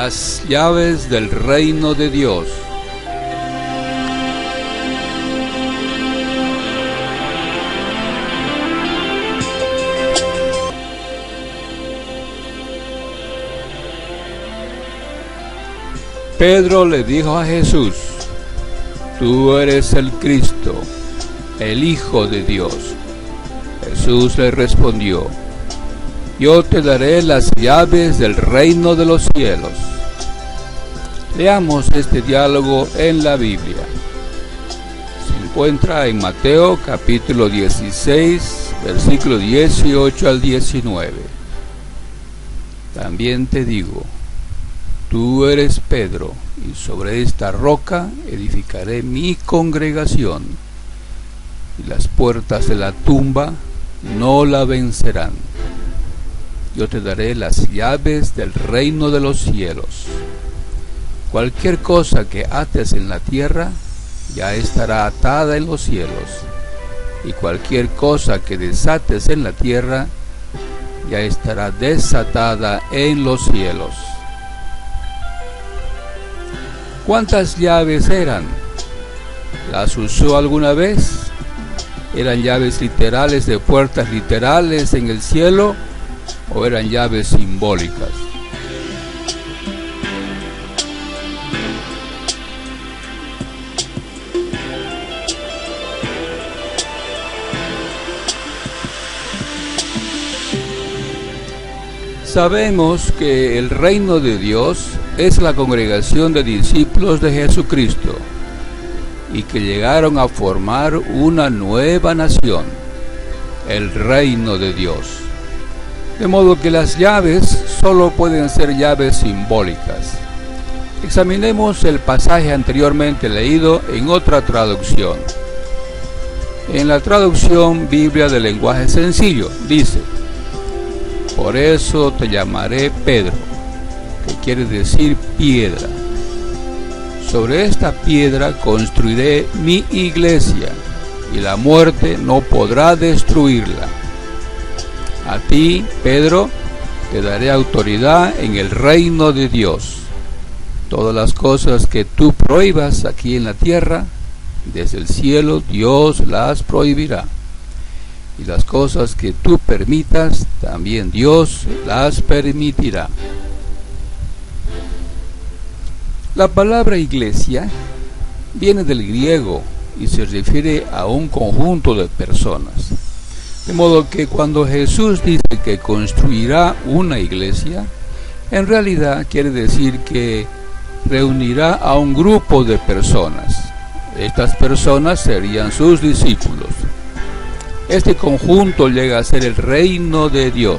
Las llaves del reino de Dios. Pedro le dijo a Jesús: tú eres el Cristo, el Hijo de Dios. Jesús le respondió: yo te daré las llaves del reino de los cielos. Leamos este diálogo en la Biblia. Se encuentra en Mateo capítulo 16, versículo 18 al 19. También te digo: tú eres Pedro, y sobre esta roca edificaré mi congregación, y las puertas de la tumba no la vencerán. Yo te daré las llaves del reino de los cielos. Cualquier cosa que ates en la tierra ya estará atada en los cielos, y cualquier cosa que desates en la tierra ya estará desatada en los cielos. ¿Cuántas llaves eran? ¿Las usó alguna vez? ¿Eran llaves literales de puertas literales en el cielo o eran llaves simbólicas? Sabemos que el reino de Dios es la congregación de discípulos de Jesucristo y que llegaron a formar una nueva nación, el reino de Dios. De modo que las llaves solo pueden ser llaves simbólicas. Examinemos el pasaje anteriormente leído en otra traducción. En la traducción Biblia del lenguaje sencillo dice: por eso te llamaré Pedro, que quiere decir piedra. Sobre esta piedra construiré mi iglesia, y la muerte no podrá destruirla. A ti, Pedro, te daré autoridad en el reino de Dios. Todas las cosas que tú prohíbas aquí en la tierra, desde el cielo Dios las prohibirá. Y las cosas que tú permitas, también Dios las permitirá. La palabra iglesia viene del griego y se refiere a un conjunto de personas. De modo que cuando Jesús dice que construirá una iglesia, en realidad quiere decir que reunirá a un grupo de personas. Estas personas serían sus discípulos. Este conjunto llega a ser el reino de Dios.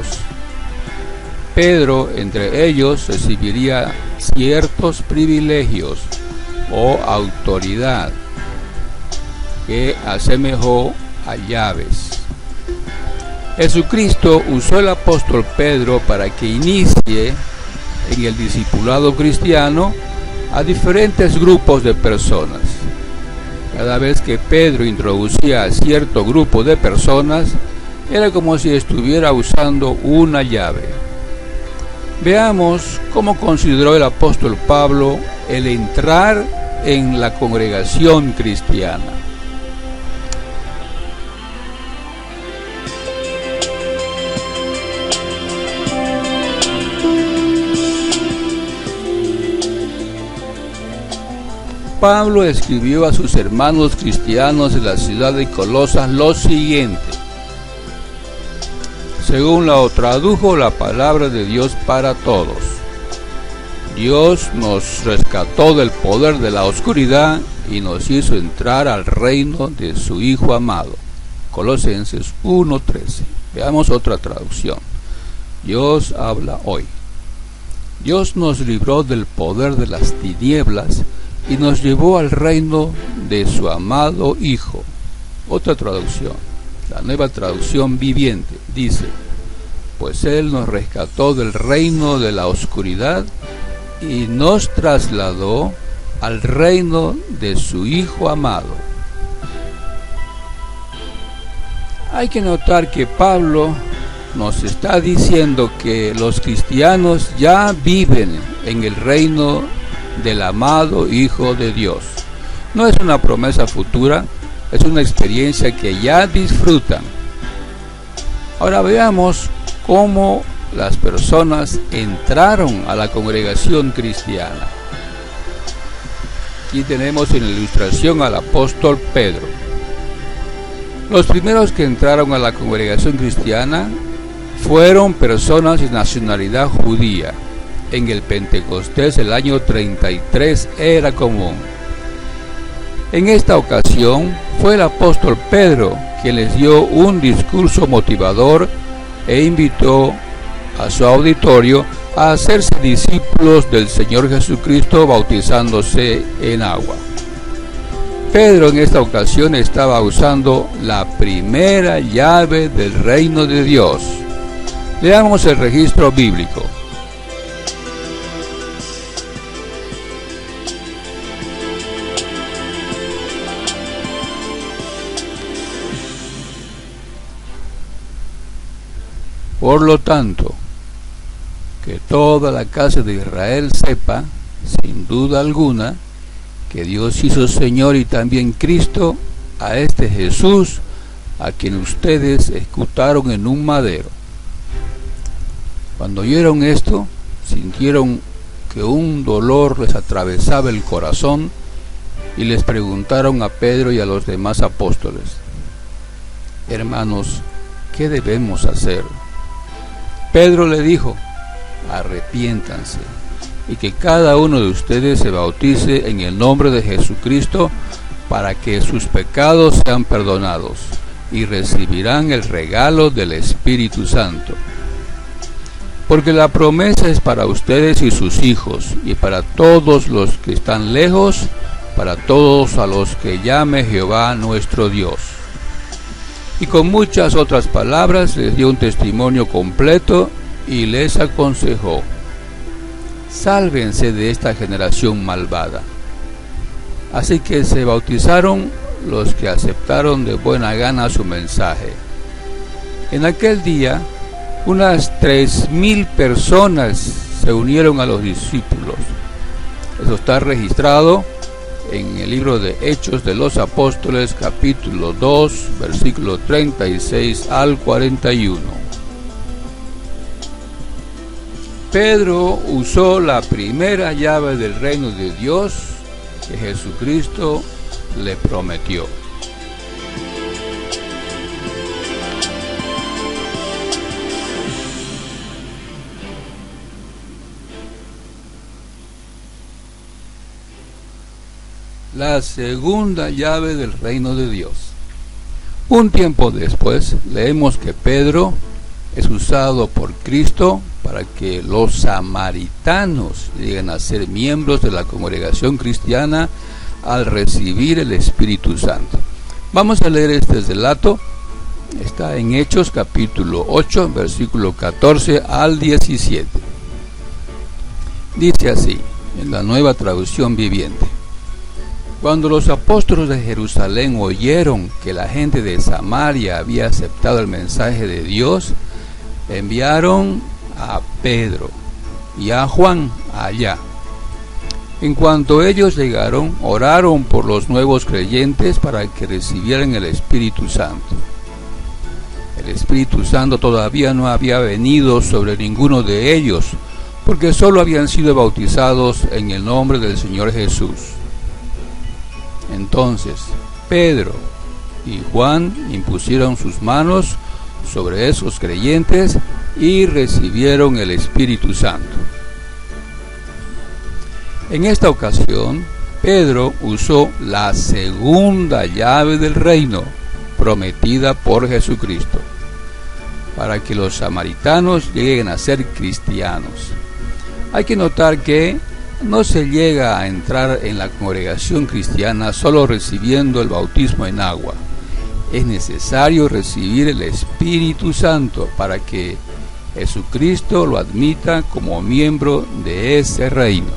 Pedro, entre ellos, recibiría ciertos privilegios o autoridad que asemejó a llaves. Jesucristo usó al apóstol Pedro para que inicie en el discipulado cristiano a diferentes grupos de personas. Cada vez que Pedro introducía a cierto grupo de personas, era como si estuviera usando una llave. Veamos cómo consideró el apóstol Pablo el entrar en la congregación cristiana. Pablo escribió a sus hermanos cristianos de la ciudad de Colosas lo siguiente. Según lo tradujo la palabra de Dios para todos: Dios nos rescató del poder de la oscuridad y nos hizo entrar al reino de su Hijo amado. Colosenses 1:13. Veamos otra traducción. Dios habla hoy. Dios nos libró del poder de las tinieblas y nos llevó al reino de su amado Hijo. Otra traducción, la Nueva Traducción Viviente, dice: pues Él nos rescató del reino de la oscuridad y nos trasladó al reino de su Hijo amado. Hay que notar que Pablo nos está diciendo que los cristianos ya viven en el reino del amado Hijo de Dios. No es una promesa futura, es una experiencia que ya disfrutan. Ahora veamos cómo las personas entraron a la congregación cristiana. Aquí tenemos en la ilustración al apóstol Pedro. Los primeros que entraron a la congregación cristiana fueron personas de nacionalidad judía. En el Pentecostés del año 33 era común. En esta ocasión fue el apóstol Pedro quien les dio un discurso motivador e invitó a su auditorio a hacerse discípulos del Señor Jesucristo bautizándose en agua. Pedro en esta ocasión estaba usando la primera llave del reino de Dios. Leamos el registro bíblico. Por lo tanto, que toda la casa de Israel sepa, sin duda alguna, que Dios hizo Señor y también Cristo a este Jesús, a quien ustedes ejecutaron en un madero. Cuando oyeron esto, sintieron que un dolor les atravesaba el corazón y les preguntaron a Pedro y a los demás apóstoles: hermanos, ¿qué debemos hacer? Pedro le dijo: arrepiéntanse y que cada uno de ustedes se bautice en el nombre de Jesucristo para que sus pecados sean perdonados y recibirán el regalo del Espíritu Santo. Porque la promesa es para ustedes y sus hijos y para todos los que están lejos, para todos a los que llame Jehová nuestro Dios. Y con muchas otras palabras les dio un testimonio completo y les aconsejó: sálvense de esta generación malvada. Así que se bautizaron los que aceptaron de buena gana su mensaje. En aquel día, unas 3,000 personas se unieron a los discípulos. Eso está registrado en el libro de Hechos de los Apóstoles, capítulo 2, versículo 36 al 41. Pedro usó la primera llave del reino de Dios que Jesucristo le prometió. La segunda llave del reino de Dios. Un tiempo después, leemos que Pedro es usado por Cristo para que los samaritanos lleguen a ser miembros de la congregación cristiana al recibir el Espíritu Santo. Vamos a leer este relato. Está en Hechos capítulo 8, versículo 14 al 17. Dice así, en la Nueva Traducción Viviente: cuando los apóstoles de Jerusalén oyeron que la gente de Samaria había aceptado el mensaje de Dios, enviaron a Pedro y a Juan allá. En cuanto ellos llegaron, oraron por los nuevos creyentes para que recibieran el Espíritu Santo. El Espíritu Santo todavía no había venido sobre ninguno de ellos, porque solo habían sido bautizados en el nombre del Señor Jesús. Entonces Pedro y Juan impusieron sus manos sobre esos creyentes y recibieron el Espíritu Santo. En esta ocasión, Pedro usó la segunda llave del reino prometida por Jesucristo para que los samaritanos lleguen a ser cristianos. Hay que notar que no se llega a entrar en la congregación cristiana solo recibiendo el bautismo en agua. Es necesario recibir el Espíritu Santo para que Jesucristo lo admita como miembro de ese reino.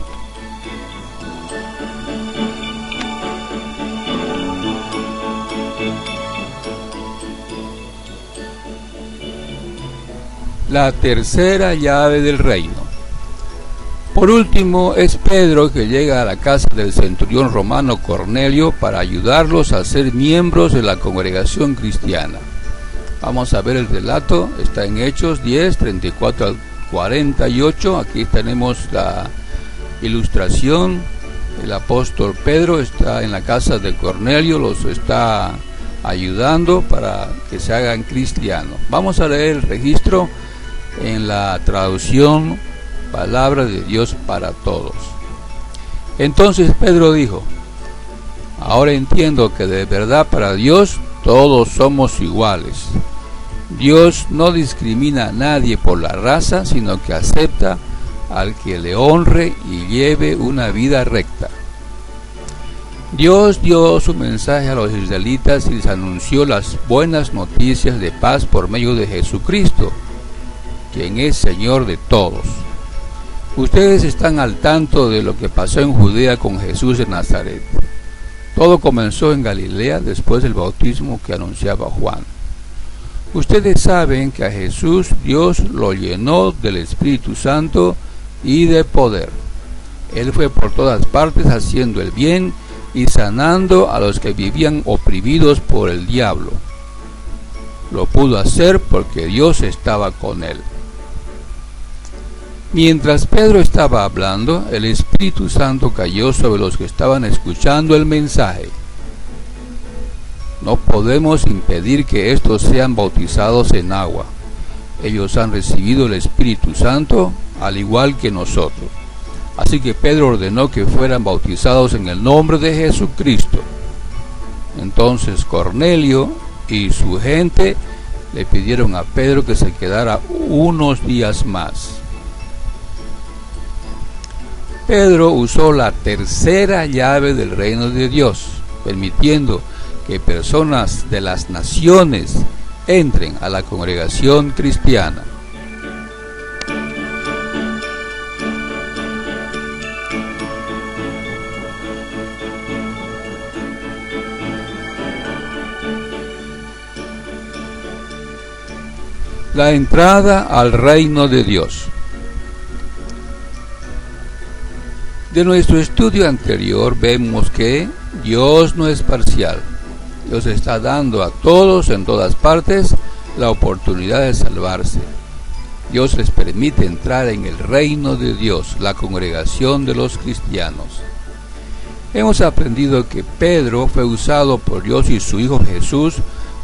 La tercera llave del reino. Por último, es Pedro que llega a la casa del centurión romano Cornelio para ayudarlos a ser miembros de la congregación cristiana. Vamos a ver el relato, está en Hechos 10, 34 al 48. Aquí tenemos la ilustración. El apóstol Pedro está en la casa de Cornelio, los está ayudando para que se hagan cristianos. Vamos a leer el registro en la traducción Palabra de Dios para Todos. Entonces Pedro dijo: ahora entiendo que de verdad para Dios todos somos iguales. Dios no discrimina a nadie por la raza, sino que acepta al que le honre y lleve una vida recta. Dios dio su mensaje a los israelitas y les anunció las buenas noticias de paz por medio de Jesucristo, quien es Señor de todos. Ustedes están al tanto de lo que pasó en Judea con Jesús de Nazaret. Todo comenzó en Galilea después del bautismo que anunciaba Juan. Ustedes saben que a Jesús Dios lo llenó del Espíritu Santo y de poder. Él fue por todas partes haciendo el bien y sanando a los que vivían oprimidos por el diablo. Lo pudo hacer porque Dios estaba con él. Mientras Pedro estaba hablando, el Espíritu Santo cayó sobre los que estaban escuchando el mensaje. No podemos impedir que estos sean bautizados en agua. Ellos han recibido el Espíritu Santo al igual que nosotros. Así que Pedro ordenó que fueran bautizados en el nombre de Jesucristo. Entonces Cornelio y su gente le pidieron a Pedro que se quedara unos días más. Pedro usó la tercera llave del reino de Dios, permitiendo que personas de las naciones entren a la congregación cristiana. La entrada al reino de Dios. De nuestro estudio anterior vemos que Dios no es parcial. Dios está dando a todos en todas partes la oportunidad de salvarse. Dios les permite entrar en el reino de Dios, la congregación de los cristianos. Hemos aprendido que Pedro fue usado por Dios y su Hijo Jesús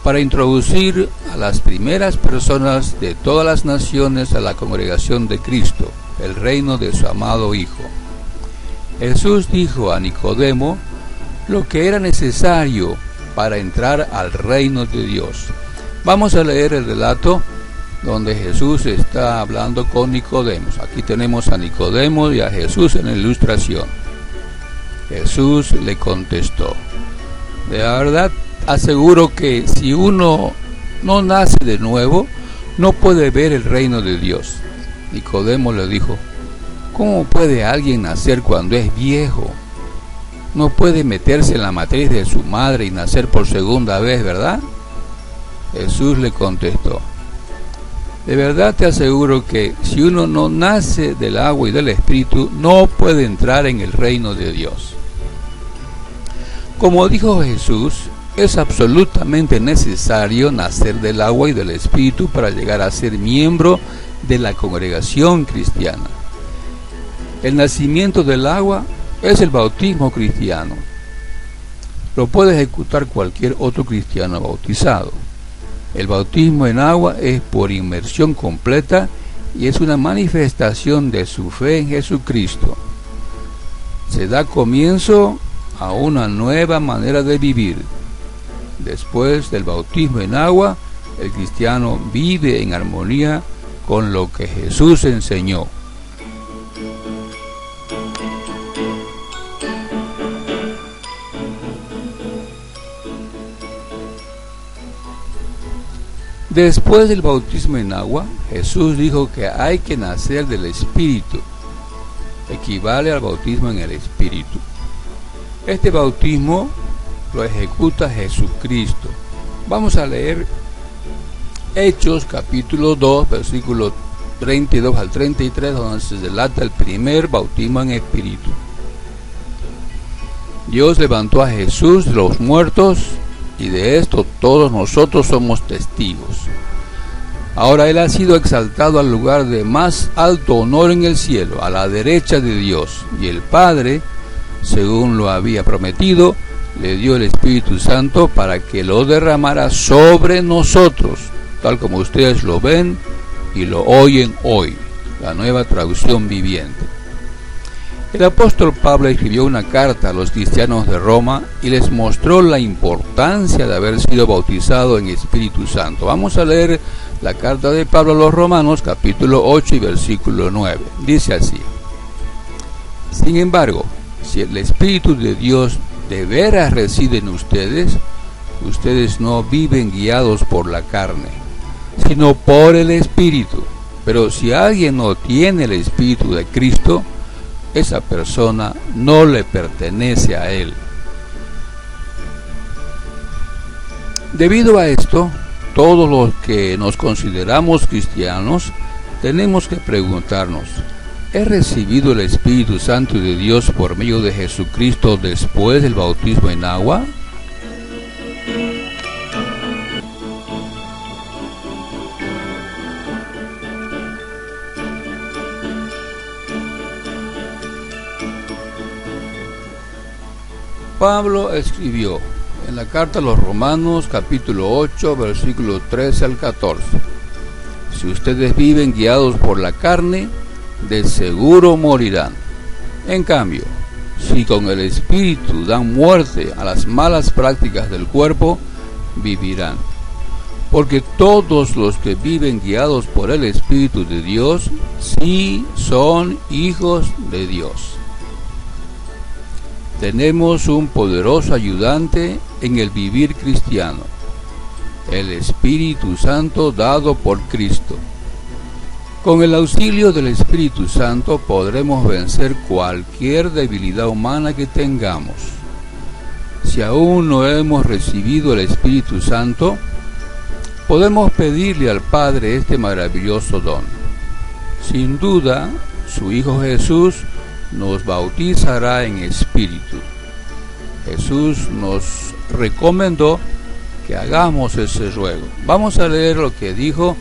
para introducir a las primeras personas de todas las naciones a la congregación de Cristo, el reino de su amado Hijo. Jesús dijo a Nicodemo lo que era necesario para entrar al reino de Dios. Vamos a leer el relato donde Jesús está hablando con Nicodemo. Aquí tenemos a Nicodemo y a Jesús en la ilustración. Jesús le contestó: de verdad aseguro que si uno no nace de nuevo, no puede ver el reino de Dios. Nicodemo le dijo: ¿cómo puede alguien nacer cuando es viejo? No puede meterse en la matriz de su madre y nacer por segunda vez, ¿verdad? Jesús le contestó: de verdad te aseguro que si uno no nace del agua y del Espíritu, no puede entrar en el reino de Dios. Como dijo Jesús, es absolutamente necesario nacer del agua y del Espíritu para llegar a ser miembro de la congregación cristiana. El nacimiento del agua es el bautismo cristiano. Lo puede ejecutar cualquier otro cristiano bautizado. El bautismo en agua es por inmersión completa y es una manifestación de su fe en Jesucristo. Se da comienzo a una nueva manera de vivir. Después del bautismo en agua, el cristiano vive en armonía con lo que Jesús enseñó. Después del bautismo en agua, Jesús dijo que hay que nacer del Espíritu. Equivale al bautismo en el Espíritu. Este bautismo lo ejecuta Jesucristo. Vamos a leer Hechos capítulo 2, versículo 32 al 33, donde se relata el primer bautismo en espíritu. Dios levantó a Jesús de los muertos y de esto todos nosotros somos testigos. Ahora Él ha sido exaltado al lugar de más alto honor en el cielo, a la derecha de Dios, y el Padre, según lo había prometido, le dio el Espíritu Santo para que lo derramara sobre nosotros, tal como ustedes lo ven y lo oyen hoy. La Nueva Traducción Viviente. El apóstol Pablo escribió una carta a los cristianos de Roma y les mostró la importancia de haber sido bautizado en Espíritu Santo. Vamos a leer la carta de Pablo a los Romanos, capítulo 8 y versículo 9. Dice así: Sin embargo, si el Espíritu de Dios de veras reside en ustedes, ustedes no viven guiados por la carne, sino por el Espíritu. Pero si alguien no tiene el Espíritu de Cristo, esa persona no le pertenece a Él. Debido a esto, todos los que nos consideramos cristianos tenemos que preguntarnos: ¿he recibido el Espíritu Santo de Dios por medio de Jesucristo después del bautismo en agua? Pablo escribió en la carta a los Romanos, capítulo 8, versículo 13 al 14: Si ustedes viven guiados por la carne, de seguro morirán. En cambio, si con el Espíritu dan muerte a las malas prácticas del cuerpo, vivirán. Porque todos los que viven guiados por el Espíritu de Dios, sí son hijos de Dios. Tenemos un poderoso ayudante en el vivir cristiano, el Espíritu Santo dado por Cristo. Con el auxilio del Espíritu Santo podremos vencer cualquier debilidad humana que tengamos. Si aún no hemos recibido el Espíritu Santo, podemos pedirle al Padre este maravilloso don. Sin duda, su Hijo Jesús nos bautizará en Espíritu. Jesús nos recomendó que hagamos ese ruego. Vamos a leer lo que dijo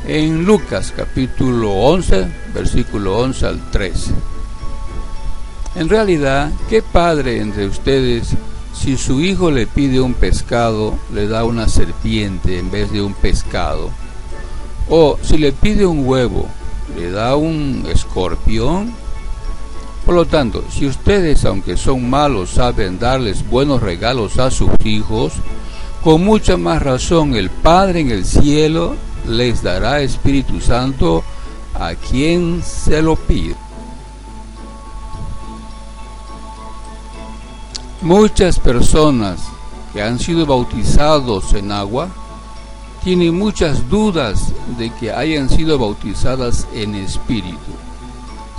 en Lucas capítulo 11, versículo 11 al 13. En realidad, ¿qué padre entre ustedes, si su hijo le pide un pescado, le da una serpiente en vez de un pescado? O si le pide un huevo, le da un escorpión? Por lo tanto, si ustedes, aunque son malos, saben darles buenos regalos a sus hijos, con mucha más razón el Padre en el cielo les dará Espíritu Santo a quien se lo pide. Muchas personas que han sido bautizados en agua tienen muchas dudas de que hayan sido bautizadas en Espíritu.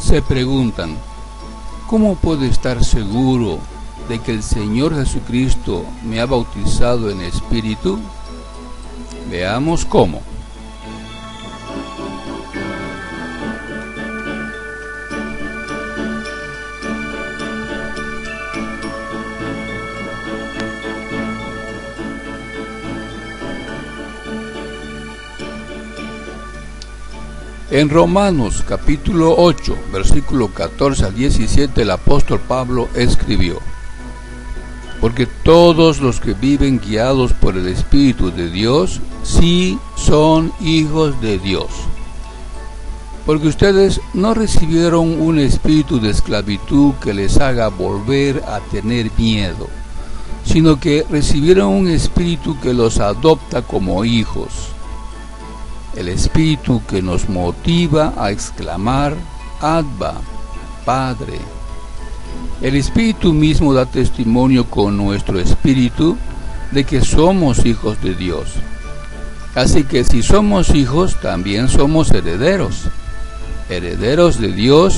Se preguntan: ¿cómo puedo estar seguro de que el Señor Jesucristo me ha bautizado en Espíritu? Veamos cómo. En Romanos capítulo 8, versículo 14 al 17, el apóstol Pablo escribió: Porque todos los que viven guiados por el Espíritu de Dios, sí son hijos de Dios. Porque ustedes no recibieron un espíritu de esclavitud que les haga volver a tener miedo, sino que recibieron un espíritu que los adopta como hijos. El espíritu que nos motiva a exclamar: Abba, Padre. El Espíritu mismo da testimonio con nuestro espíritu de que somos hijos de Dios. Así que si somos hijos, también somos herederos. Herederos de Dios,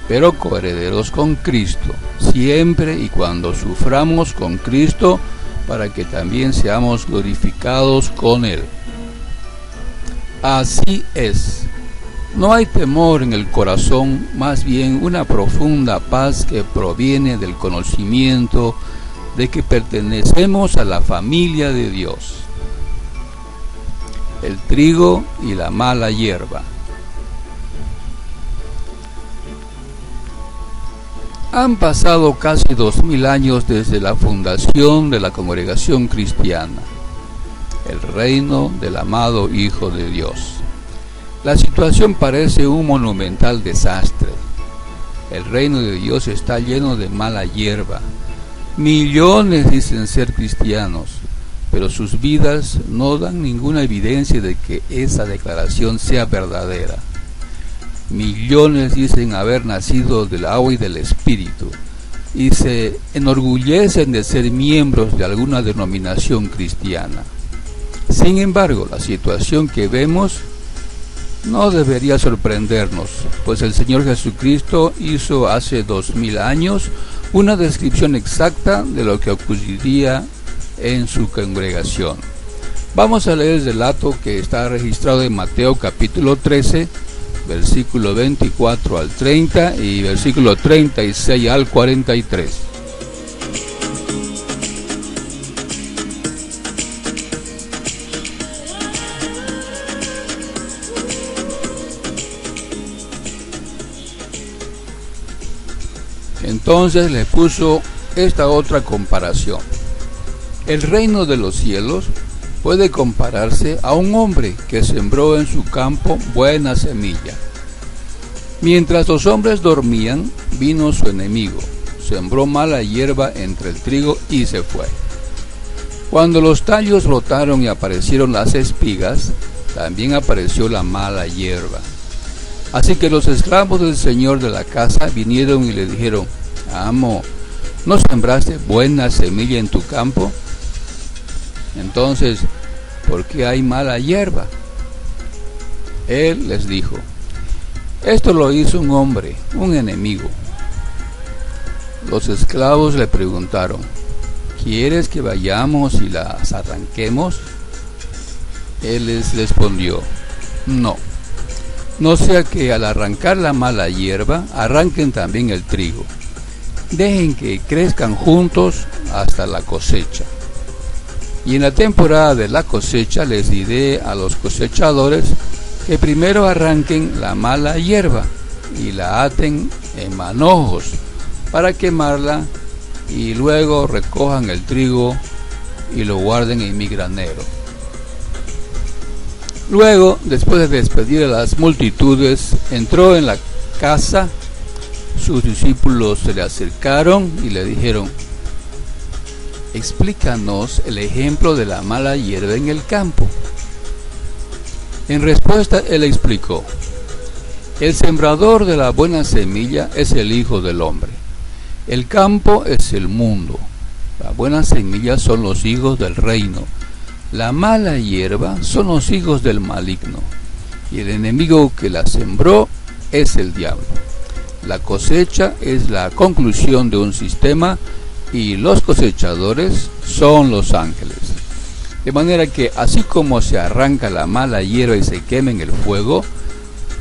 pero coherederos con Cristo, siempre y cuando suframos con Cristo, para que también seamos glorificados con Él. Así es, No hay temor en el corazón, más bien una profunda paz que proviene del conocimiento de que pertenecemos a la familia de Dios. El trigo y la mala hierba. Han pasado casi 2000 años desde la fundación de la congregación cristiana, el reino del amado Hijo de Dios. La situación parece un monumental desastre. El reino de Dios está lleno de mala hierba. Millones dicen ser cristianos, pero sus vidas no dan ninguna evidencia de que esa declaración sea verdadera. Millones dicen haber nacido del agua y del Espíritu y se enorgullecen de ser miembros de alguna denominación cristiana. Sin embargo, la situación que vemos no debería sorprendernos, pues el Señor Jesucristo hizo hace 2000 años una descripción exacta de lo que ocurriría en su congregación. Vamos a leer el relato que está registrado en Mateo capítulo 13, versículo 24 al 30 y versículo 36 al 43. Entonces le puso esta otra comparación. El reino de los cielos puede compararse a un hombre que sembró en su campo buena semilla. Mientras los hombres dormían, vino su enemigo, sembró mala hierba entre el trigo y se fue. Cuando los tallos brotaron y aparecieron las espigas, también apareció la mala hierba. Así que los esclavos del señor de la casa vinieron y le dijeron: Amo, ¿no sembraste buena semilla en tu campo? Entonces, ¿por qué hay mala hierba? Él les dijo: esto lo hizo un hombre, un enemigo. Los esclavos le preguntaron: ¿quieres que vayamos y las arranquemos? Él les respondió: no sea que al arrancar la mala hierba, arranquen también el trigo. Dejen que crezcan juntos hasta la cosecha. Y en la temporada de la cosecha les diré a los cosechadores que primero arranquen la mala hierba y la aten en manojos para quemarla, y luego recojan el trigo y lo guarden en mi granero. Luego, después de despedir a las multitudes, entró en la casa. Sus discípulos se le acercaron y le dijeron: explícanos el ejemplo de la mala hierba en el campo. En respuesta, él explicó: el sembrador de la buena semilla es el Hijo del Hombre. El campo es el mundo. La buena semilla son los hijos del reino. La mala hierba son los hijos del maligno. Y el enemigo que la sembró es el diablo. La cosecha es la conclusión de un sistema y los cosechadores son los ángeles. De manera que así como se arranca la mala hierba y se quema en el fuego,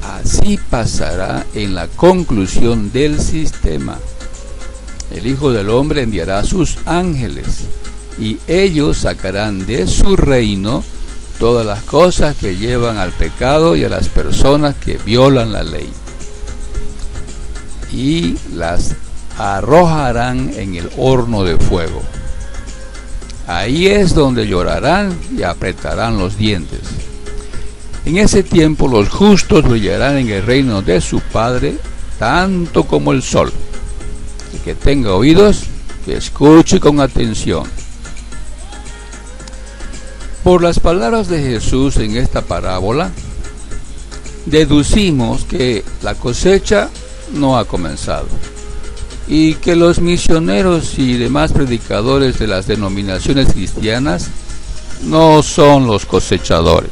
así pasará en la conclusión del sistema. El Hijo del Hombre enviará a sus ángeles y ellos sacarán de su reino todas las cosas que llevan al pecado y a las personas que violan la ley, y las arrojarán en el horno de fuego. Ahí es donde llorarán y apretarán los dientes. En ese tiempo los justos brillarán en el reino de su Padre, tanto como el sol. El que tenga oídos, que escuche con atención. Por las palabras de Jesús en esta parábola, deducimos que la cosecha no ha comenzado y que los misioneros y demás predicadores de las denominaciones cristianas no son los cosechadores.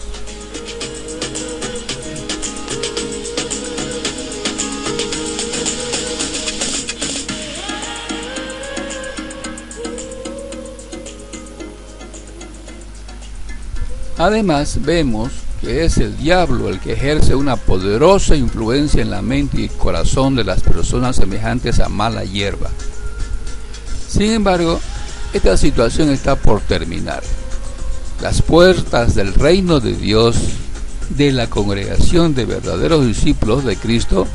Además, vemos que es el diablo el que ejerce una poderosa influencia en la mente y corazón de las personas semejantes a mala hierba. Sin embargo, esta situación está por terminar. Las puertas del reino de Dios, de la congregación de verdaderos discípulos de Cristo,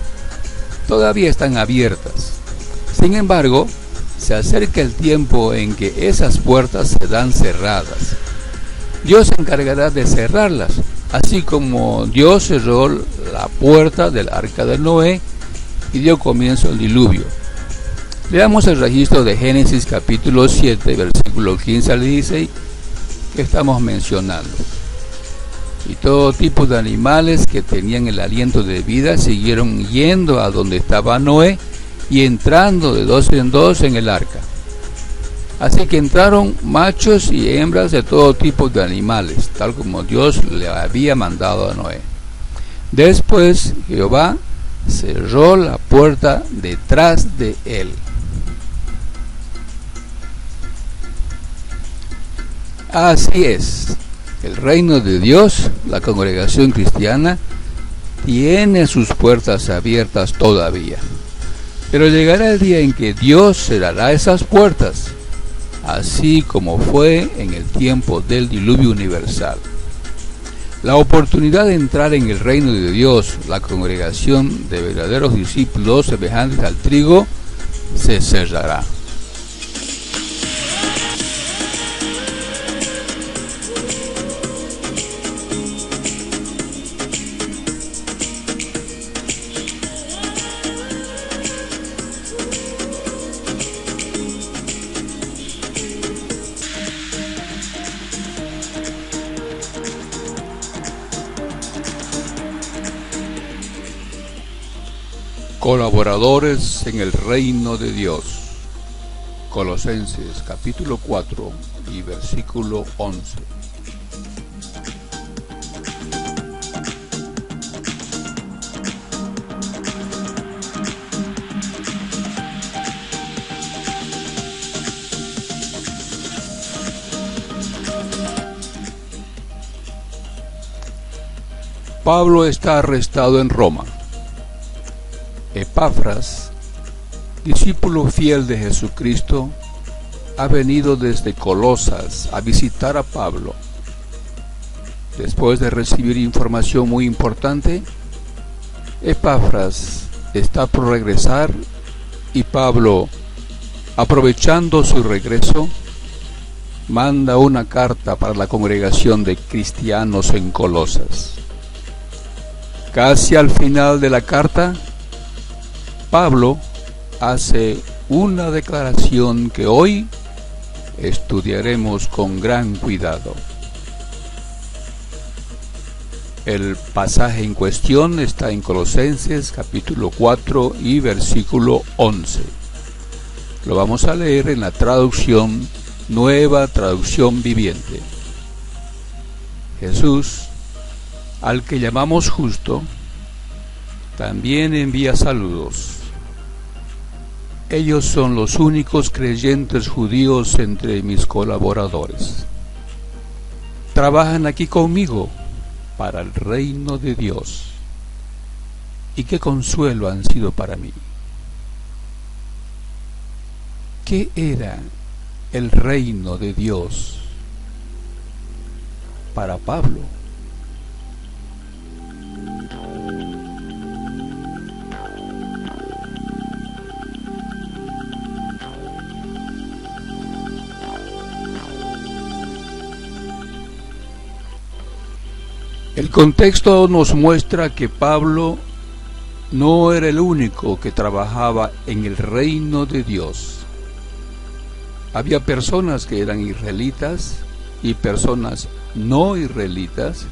todavía están abiertas. Sin embargo, se acerca el tiempo en que esas puertas serán cerradas. Dios se encargará de cerrarlas, así como Dios cerró la puerta del arca de Noé y dio comienzo al diluvio. Leamos el registro de Génesis capítulo 7, versículo 15 al 16, que estamos mencionando. Y todo tipo de animales que tenían el aliento de vida siguieron yendo a donde estaba Noé y entrando de dos en dos en el arca. Así que entraron machos y hembras de todo tipo de animales, tal como Dios le había mandado a Noé. Después Jehová cerró la puerta detrás de él. Así es, el reino de Dios, la congregación cristiana, tiene sus puertas abiertas todavía. Pero llegará el día en que Dios cerrará esas puertas, así como fue en el tiempo del diluvio universal. La oportunidad de entrar en el reino de Dios, la congregación de verdaderos discípulos semejantes al trigo, se cerrará. Colaboradores en el reino de Dios. Colosenses capítulo 4 y versículo 11. Pablo está arrestado en Roma. Epafras, discípulo fiel de Jesucristo, ha venido desde Colosas a visitar a Pablo. Después de recibir información muy importante, Epafras está por regresar y Pablo, aprovechando su regreso, manda una carta para la congregación de cristianos en Colosas. Casi al final de la carta, Pablo hace una declaración que hoy estudiaremos con gran cuidado. El pasaje en cuestión está en Colosenses capítulo 4 y versículo 11. Lo vamos a leer en la traducción Nueva Traducción Viviente. Jesús, al que llamamos justo, también envía saludos. Ellos son los únicos creyentes judíos entre mis colaboradores. Trabajan aquí conmigo para el reino de Dios. Y qué consuelo han sido para mí. ¿Qué era el reino de Dios para Pablo? El contexto nos muestra que Pablo no era el único que trabajaba en el reino de Dios. Había personas que eran israelitas y personas no israelitas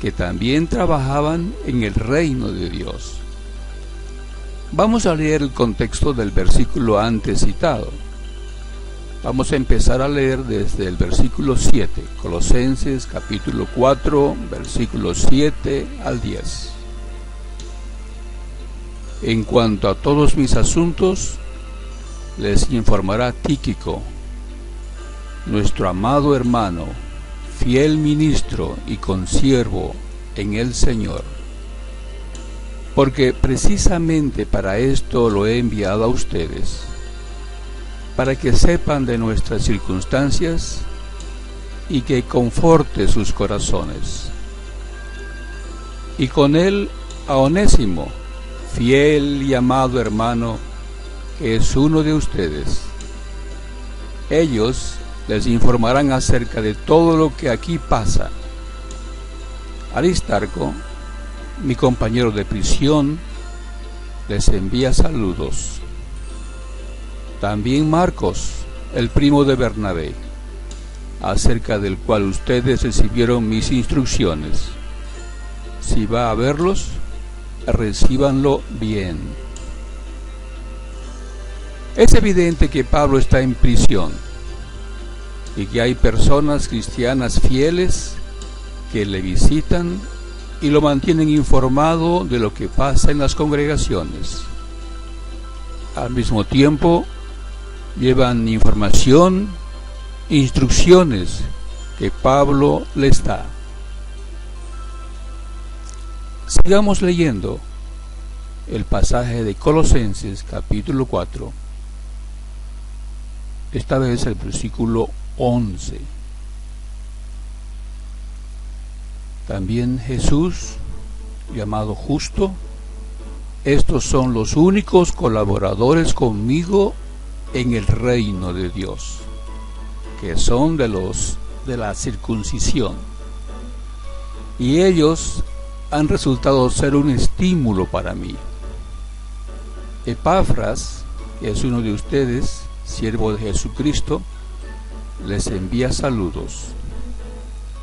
que también trabajaban en el reino de Dios. Vamos a leer el contexto del versículo antes citado. Vamos a empezar a leer desde el versículo 7, Colosenses capítulo 4, versículos 7 al 10. En cuanto a todos mis asuntos, les informará Tíquico, nuestro amado hermano, fiel ministro y consiervo en el Señor. Porque precisamente para esto lo he enviado a ustedes, para que sepan de nuestras circunstancias y que conforte sus corazones. Y con él a Onésimo, fiel y amado hermano, que es uno de ustedes. Ellos les informarán acerca de todo lo que aquí pasa. Aristarco, mi compañero de prisión, les envía saludos. También Marcos, el primo de Bernabé, acerca del cual ustedes recibieron mis instrucciones. Si va a verlos, recíbanlo bien. Es evidente que Pablo está en prisión y que hay personas cristianas fieles que le visitan y lo mantienen informado de lo que pasa en las congregaciones. Al mismo tiempo, llevan información, instrucciones que Pablo les da. Sigamos leyendo el pasaje de Colosenses capítulo 4, esta vez el versículo 11. También Jesús, llamado Justo, estos son los únicos colaboradores conmigo en el reino de Dios, que son de la circuncisión, y ellos han resultado ser un estímulo para mí. Epafras, que es uno de ustedes, siervo de Jesucristo, les envía saludos,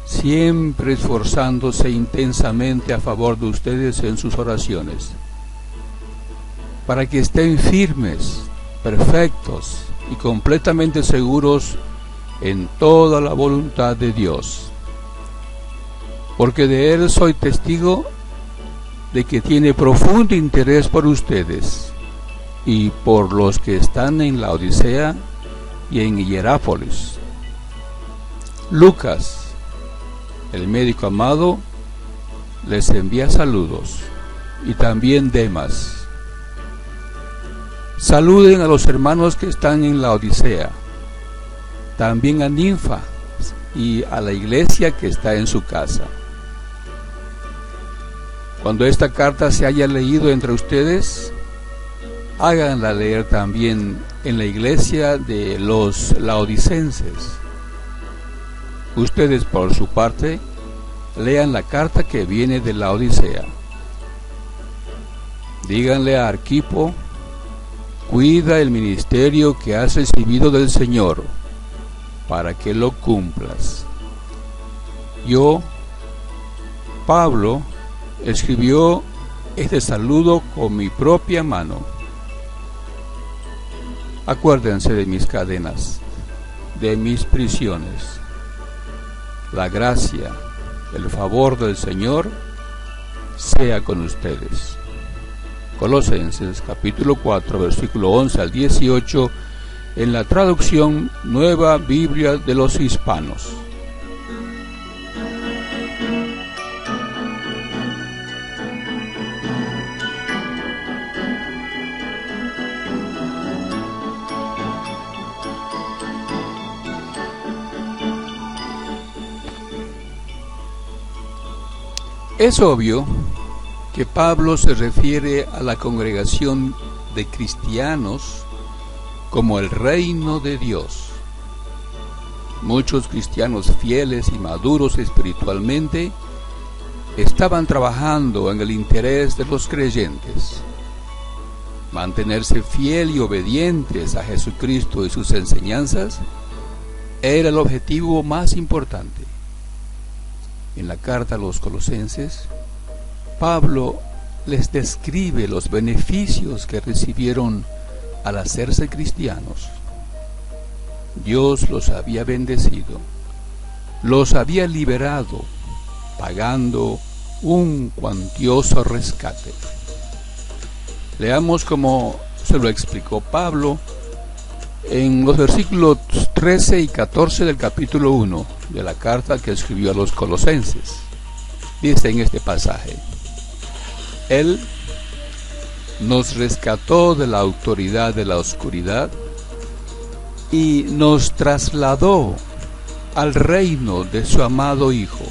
siempre esforzándose intensamente a favor de ustedes en sus oraciones, para que estén firmes, perfectos y completamente seguros en toda la voluntad de Dios. Porque de él soy testigo de que tiene profundo interés por ustedes y por los que están en la Odisea y en Hierápolis. Lucas, el médico amado, les envía saludos, y también Demas. Saluden a los hermanos que están en la Odisea, también a Ninfa y a la iglesia que está en su casa. Cuando esta carta se haya leído entre ustedes, háganla leer también en la iglesia de los laodicenses. Ustedes, por su parte, lean la carta que viene de la Odisea. Díganle a Arquipo: cuida el ministerio que has recibido del Señor, para que lo cumplas. Yo, Pablo, escribió este saludo con mi propia mano. Acuérdense de mis cadenas, de mis prisiones. La gracia, el favor del Señor sea con ustedes. Colosenses capítulo 4, versículo 11 al 18, en la traducción Nueva Biblia de los Hispanos. Es obvio que Pablo se refiere a la congregación de cristianos como el reino de Dios. Muchos cristianos fieles y maduros espiritualmente estaban trabajando en el interés de los creyentes. Mantenerse fiel y obedientes a Jesucristo y sus enseñanzas era el objetivo más importante. En la carta a los Colosenses, Pablo les describe los beneficios que recibieron al hacerse cristianos. Dios los había bendecido, los había liberado, pagando un cuantioso rescate. Leamos cómo se lo explicó Pablo en los versículos 13 y 14 del capítulo 1 de la carta que escribió a los Colosenses. dice en este pasaje: Él nos rescató de la autoridad de la oscuridad y nos trasladó al reino de su amado Hijo,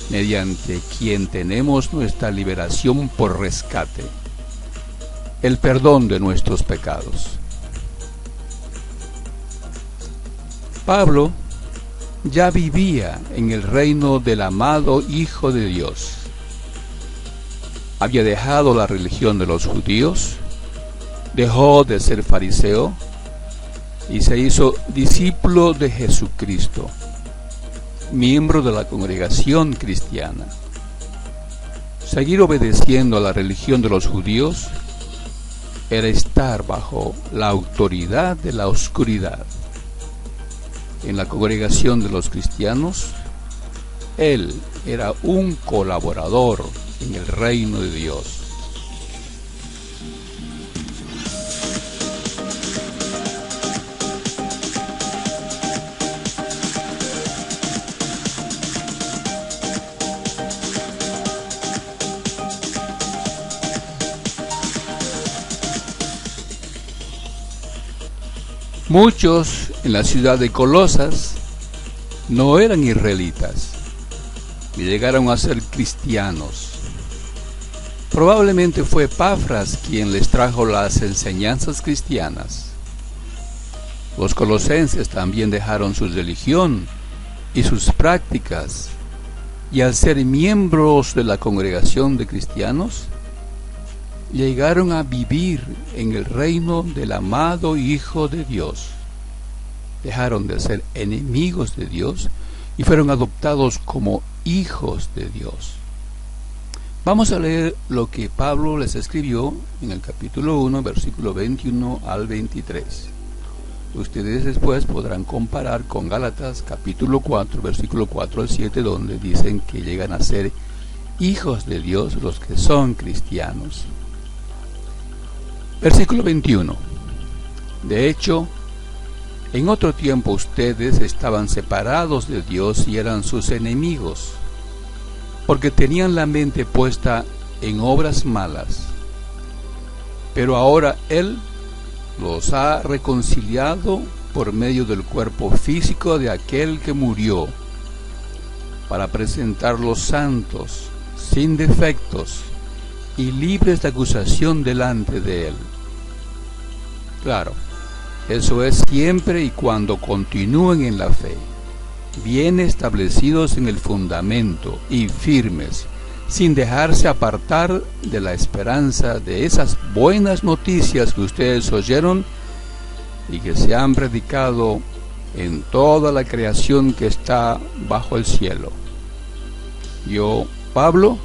mediante quien tenemos nuestra liberación por rescate, el perdón de nuestros pecados. Pablo ya vivía en el reino del amado Hijo de Dios. Había dejado la religión de los judíos, dejó de ser fariseo y se hizo discípulo de Jesucristo, miembro de la congregación cristiana. Seguir obedeciendo a la religión de los judíos era estar bajo la autoridad de la oscuridad. En la congregación de los cristianos, él era un colaborador en el reino de Dios. Muchos en la ciudad de Colosas no eran israelitas y llegaron a ser cristianos. Probablemente fue Epafras quien les trajo las enseñanzas cristianas. Los colosenses también dejaron su religión y sus prácticas, y al ser miembros de la congregación de cristianos, llegaron a vivir en el reino del amado Hijo de Dios. Dejaron de ser enemigos de Dios y fueron adoptados como hijos de Dios. Vamos a leer lo que Pablo les escribió en el capítulo 1, versículo 21 al 23. Ustedes después podrán comparar con Gálatas capítulo 4, versículo 4 al 7, donde dicen que llegan a ser hijos de Dios los que son cristianos. Versículo 21. De hecho, en otro tiempo ustedes estaban separados de Dios y eran sus enemigos, porque tenían la mente puesta en obras malas. Pero ahora Él los ha reconciliado por medio del cuerpo físico de aquel que murió, para presentarlos santos, sin defectos y libres de acusación delante de Él. Claro, eso es siempre y cuando continúen en la fe, bien establecidos en el fundamento y firmes, sin dejarse apartar de la esperanza de esas buenas noticias que ustedes oyeron y que se han predicado en toda la creación que está bajo el cielo. Yo, Pablo,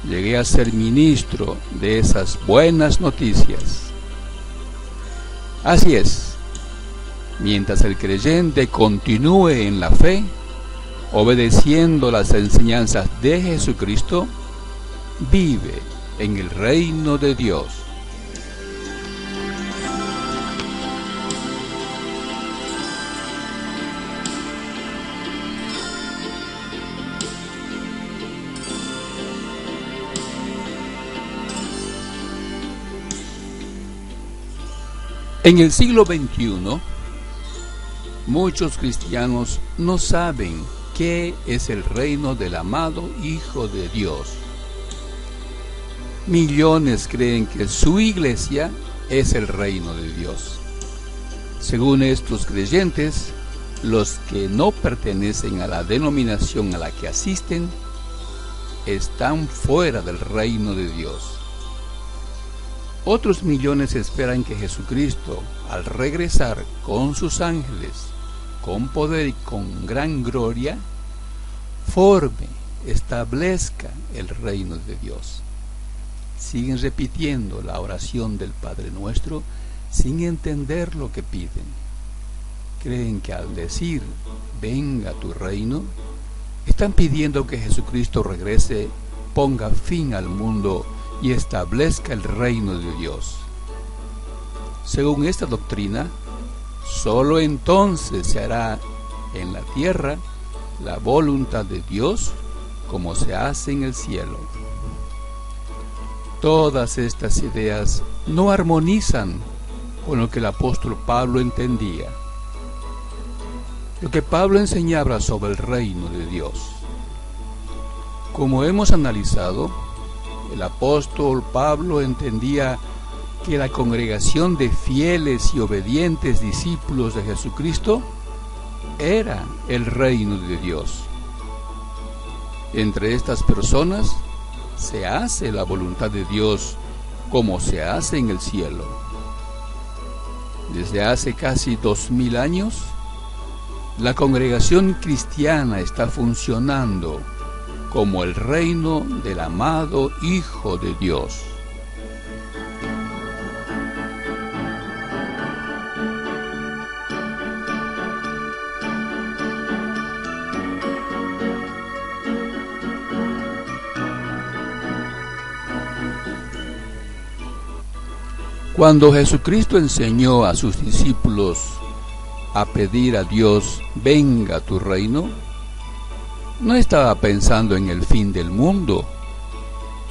llegué a ser ministro de esas buenas noticias. Así es, mientras el creyente continúe en la fe, obedeciendo las enseñanzas de Jesucristo, vive en el reino de Dios. En el siglo XXI, muchos cristianos no saben qué es el reino del amado Hijo de Dios. Millones creen que su iglesia es el reino de Dios. Según estos creyentes, los que no pertenecen a la denominación a la que asisten están fuera del reino de Dios. Otros millones esperan que Jesucristo, al regresar con sus ángeles, con poder y con gran gloria, forme, establezca el reino de Dios. Siguen repitiendo la oración del Padre Nuestro sin entender lo que piden. Creen que al decir, venga tu reino, están pidiendo que Jesucristo regrese, ponga fin al mundo y establezca el reino de Dios. Según esta doctrina, solo entonces se hará en la tierra la voluntad de Dios como se hace en el cielo. Todas estas ideas no armonizan con lo que el apóstol Pablo entendía. Lo que Pablo enseñaba sobre el reino de Dios. Como hemos analizado, el apóstol Pablo entendía que la congregación de fieles y obedientes discípulos de Jesucristo era el reino de Dios. Entre estas personas se hace la voluntad de Dios como se hace en el cielo. Desde hace casi 2000 años, la congregación cristiana está funcionando como el reino del amado Hijo de Dios. Cuando Jesucristo enseñó a sus discípulos a pedir a Dios, venga tu reino, no estaba pensando en el fin del mundo,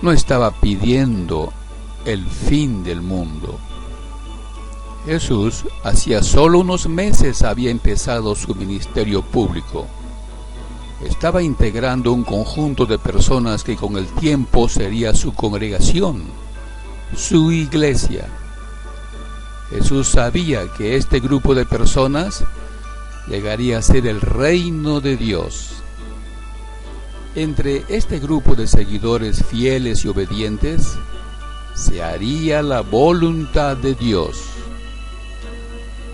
no estaba pidiendo el fin del mundo. Jesús hacía solo unos meses había empezado su ministerio público. Estaba integrando un conjunto de personas que con el tiempo sería su congregación, su iglesia. Jesús sabía que este grupo de personas llegaría a ser el reino de Dios. Entre este grupo de seguidores fieles y obedientes se haría la voluntad de Dios.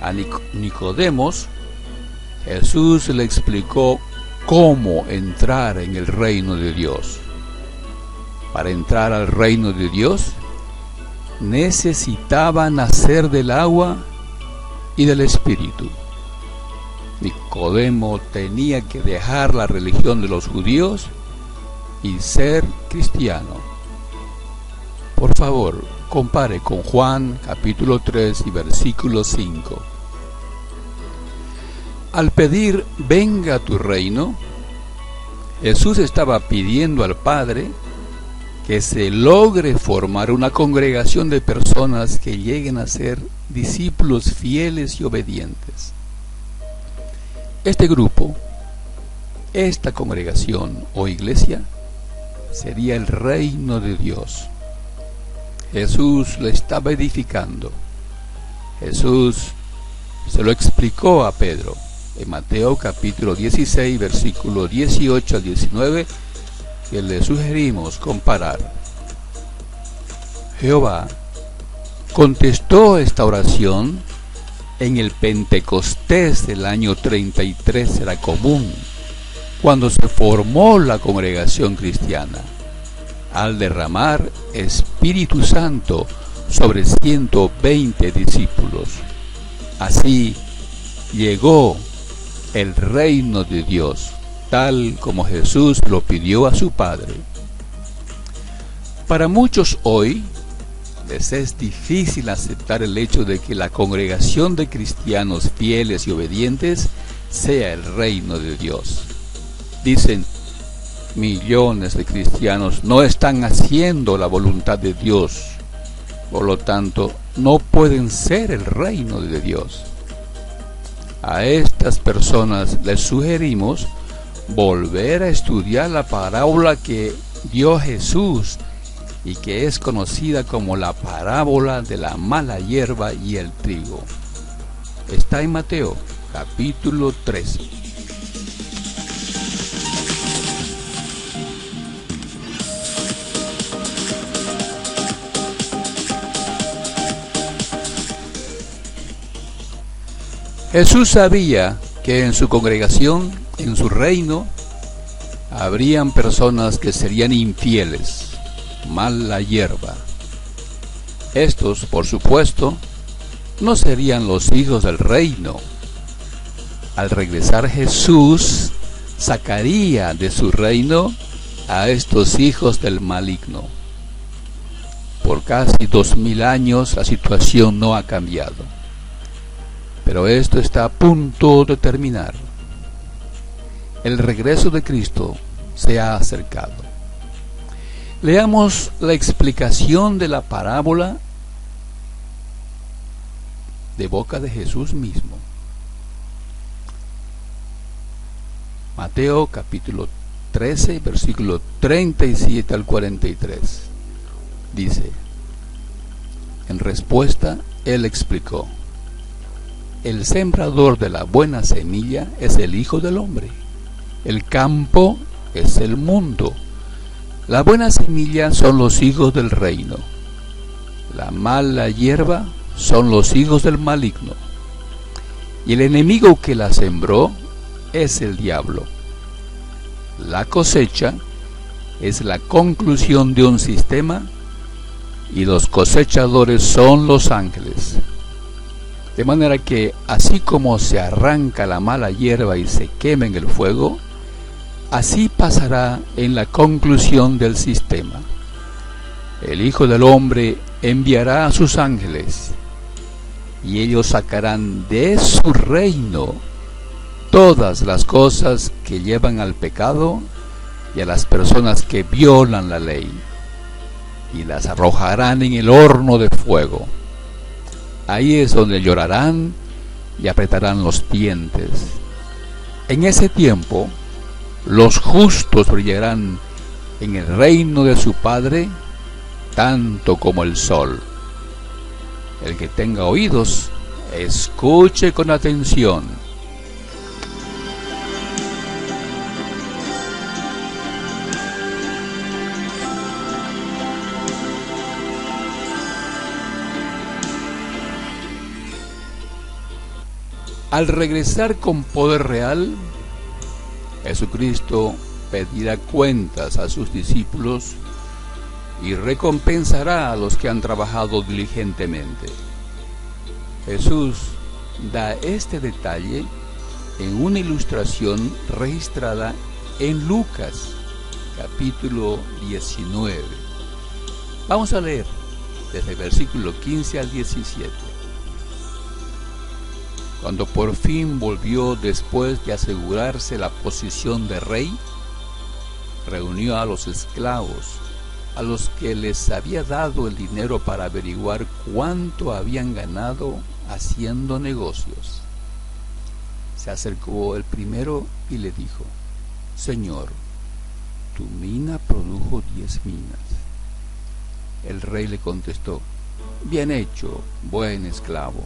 A Nicodemos, Jesús le explicó cómo entrar en el reino de Dios. Para entrar al reino de Dios, necesitaba nacer del agua y del Espíritu. Nicodemo tenía que dejar la religión de los judíos y ser cristiano. Por favor, compare con Juan capítulo 3 y versículo 5. Al pedir venga tu reino, Jesús estaba pidiendo al Padre que se logre formar una congregación de personas que lleguen a ser discípulos fieles y obedientes. Este grupo, esta congregación o iglesia, sería el reino de Dios. Jesús lo estaba edificando. Jesús se lo explicó a Pedro en Mateo capítulo 16, versículo 18 al 19, que le sugerimos comparar. Jehová contestó esta oración en el Pentecostés del año 33 era común, cuando se formó la congregación cristiana, al derramar Espíritu Santo sobre 120 discípulos. Así llegó el reino de Dios, tal como Jesús lo pidió a su Padre. Para muchos hoy les es difícil aceptar el hecho de que la congregación de cristianos fieles y obedientes sea el reino de Dios. Dicen, millones de cristianos no están haciendo la voluntad de Dios, por lo tanto, no pueden ser el reino de Dios. A estas personas les sugerimos volver a estudiar la parábola que dio Jesús y que es conocida como la parábola de la mala hierba y el trigo. Está en Mateo capítulo 13. Jesús sabía que en su congregación, en su reino, habrían personas que serían infieles, mala hierba. Estos, por supuesto, no serían los hijos del reino. Al regresar Jesús, sacaría de su reino a estos hijos del maligno. Por casi 2000 años la situación no ha cambiado. Pero esto está a punto de terminar. El regreso de Cristo se ha acercado. Leamos la explicación de la parábola de boca de Jesús mismo. Mateo capítulo 13, versículo 37 al 43. Dice: en respuesta, él explicó: el sembrador de la buena semilla es el Hijo del Hombre. El campo es el mundo. La buena semilla son los hijos del reino. La mala hierba son los hijos del maligno. Y el enemigo que la sembró es el diablo. La cosecha es la conclusión de un sistema y los cosechadores son los ángeles. De manera que así como se arranca la mala hierba y se quema en el fuego, así pasará en la conclusión del sistema. El Hijo del Hombre enviará a sus ángeles y ellos sacarán de su reino todas las cosas que llevan al pecado y a las personas que violan la ley, y las arrojarán en el horno de fuego. Ahí es donde llorarán y apretarán los dientes. En ese tiempo, los justos brillarán en el reino de su Padre, tanto como el sol. El que tenga oídos, escuche con atención. Al regresar con poder real, Jesucristo pedirá cuentas a sus discípulos y recompensará a los que han trabajado diligentemente. Jesús da este detalle en una ilustración registrada en Lucas, capítulo 19. Vamos a leer desde el versículo 15 al 17. Cuando por fin volvió después de asegurarse la posición de rey, reunió a los esclavos, a los que les había dado el dinero para averiguar cuánto habían ganado haciendo negocios. Se acercó el primero y le dijo: Señor, tu mina produjo 10 minas. El rey le contestó: bien hecho, buen esclavo.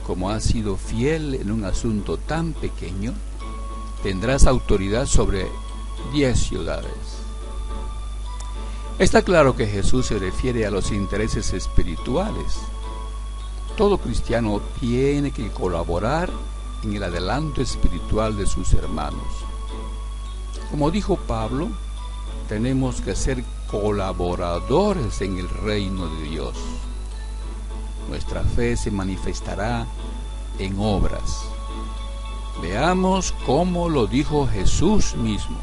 Como has sido fiel en un asunto tan pequeño, tendrás autoridad sobre 10 ciudades. Está claro que Jesús se refiere a los intereses espirituales. Todo cristiano tiene que colaborar en el adelanto espiritual de sus hermanos. Como dijo Pablo, tenemos que ser colaboradores en el reino de Dios. Nuestra fe se manifestará en obras. Veamos cómo lo dijo Jesús mismo.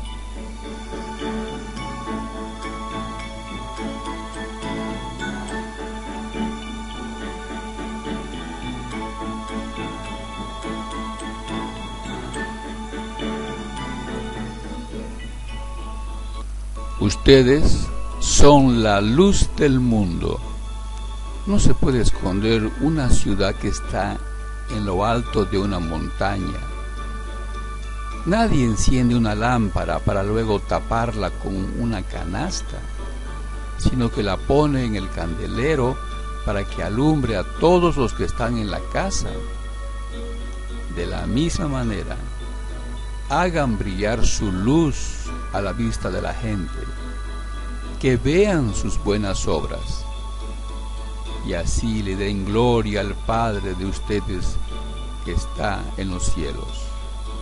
Ustedes son la luz del mundo. No se puede esconder una ciudad que está en lo alto de una montaña. Nadie enciende una lámpara para luego taparla con una canasta, sino que la pone en el candelero para que alumbre a todos los que están en la casa. De la misma manera, hagan brillar su luz a la vista de la gente, que vean sus buenas obras, y así le den gloria al Padre de ustedes que está en los cielos.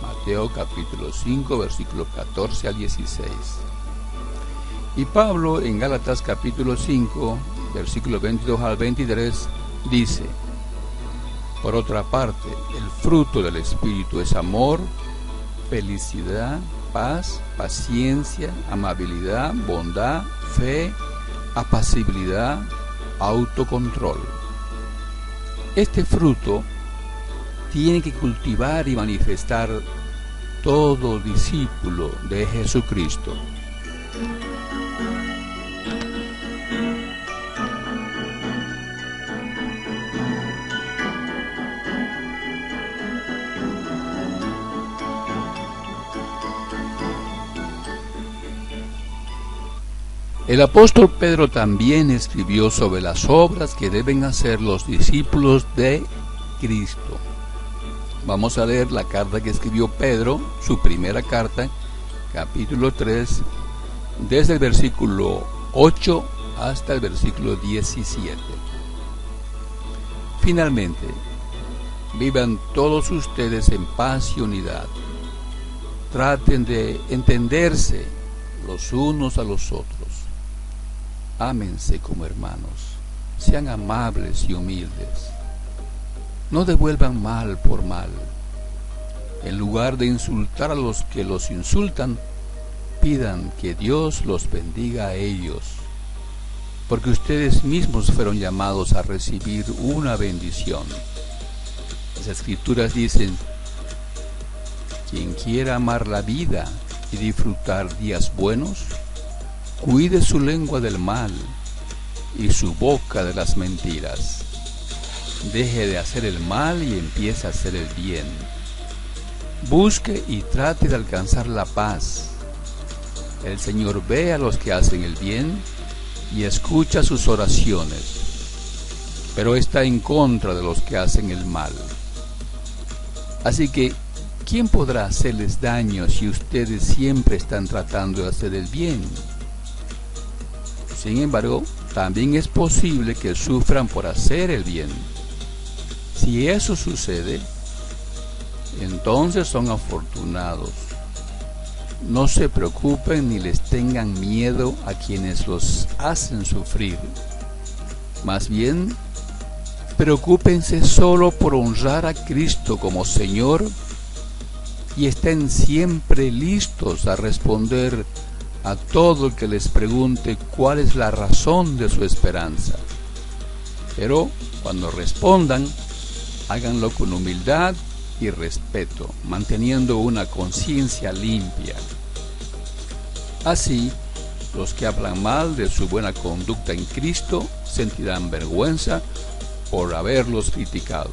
Mateo capítulo 5, versículo 14 al 16. Y Pablo en Gálatas capítulo 5, versículo 22 al 23, dice: por otra parte, el fruto del Espíritu es amor, felicidad, paz, paciencia, amabilidad, bondad, fe, apacibilidad, autocontrol. Este fruto tiene que cultivar y manifestar todo discípulo de Jesucristo. El apóstol Pedro también escribió sobre las obras que deben hacer los discípulos de Cristo. Vamos a leer la carta que escribió Pedro, su primera carta, capítulo 3, desde el versículo 8 hasta el versículo 17. Finalmente, vivan todos ustedes en paz y unidad. Traten de entenderse los unos a los otros. Ámense como hermanos, sean amables y humildes. No devuelvan mal por mal. En lugar de insultar a los que los insultan, pidan que Dios los bendiga a ellos, porque ustedes mismos fueron llamados a recibir una bendición. Las Escrituras dicen: quien quiera amar la vida y disfrutar días buenos, cuide su lengua del mal y su boca de las mentiras. Deje de hacer el mal y empiece a hacer el bien. Busque y trate de alcanzar la paz. El Señor ve a los que hacen el bien y escucha sus oraciones, pero está en contra de los que hacen el mal. Así que, ¿quién podrá hacerles daño si ustedes siempre están tratando de hacer el bien? Sin embargo, también es posible que sufran por hacer el bien. Si eso sucede, entonces son afortunados. No se preocupen ni les tengan miedo a quienes los hacen sufrir. Más bien, preocúpense solo por honrar a Cristo como Señor y estén siempre listos a responder a todo el que les pregunte cuál es la razón de su esperanza. Pero cuando respondan, háganlo con humildad y respeto, manteniendo una conciencia limpia. Así, los que hablan mal de su buena conducta en Cristo sentirán vergüenza por haberlos criticado.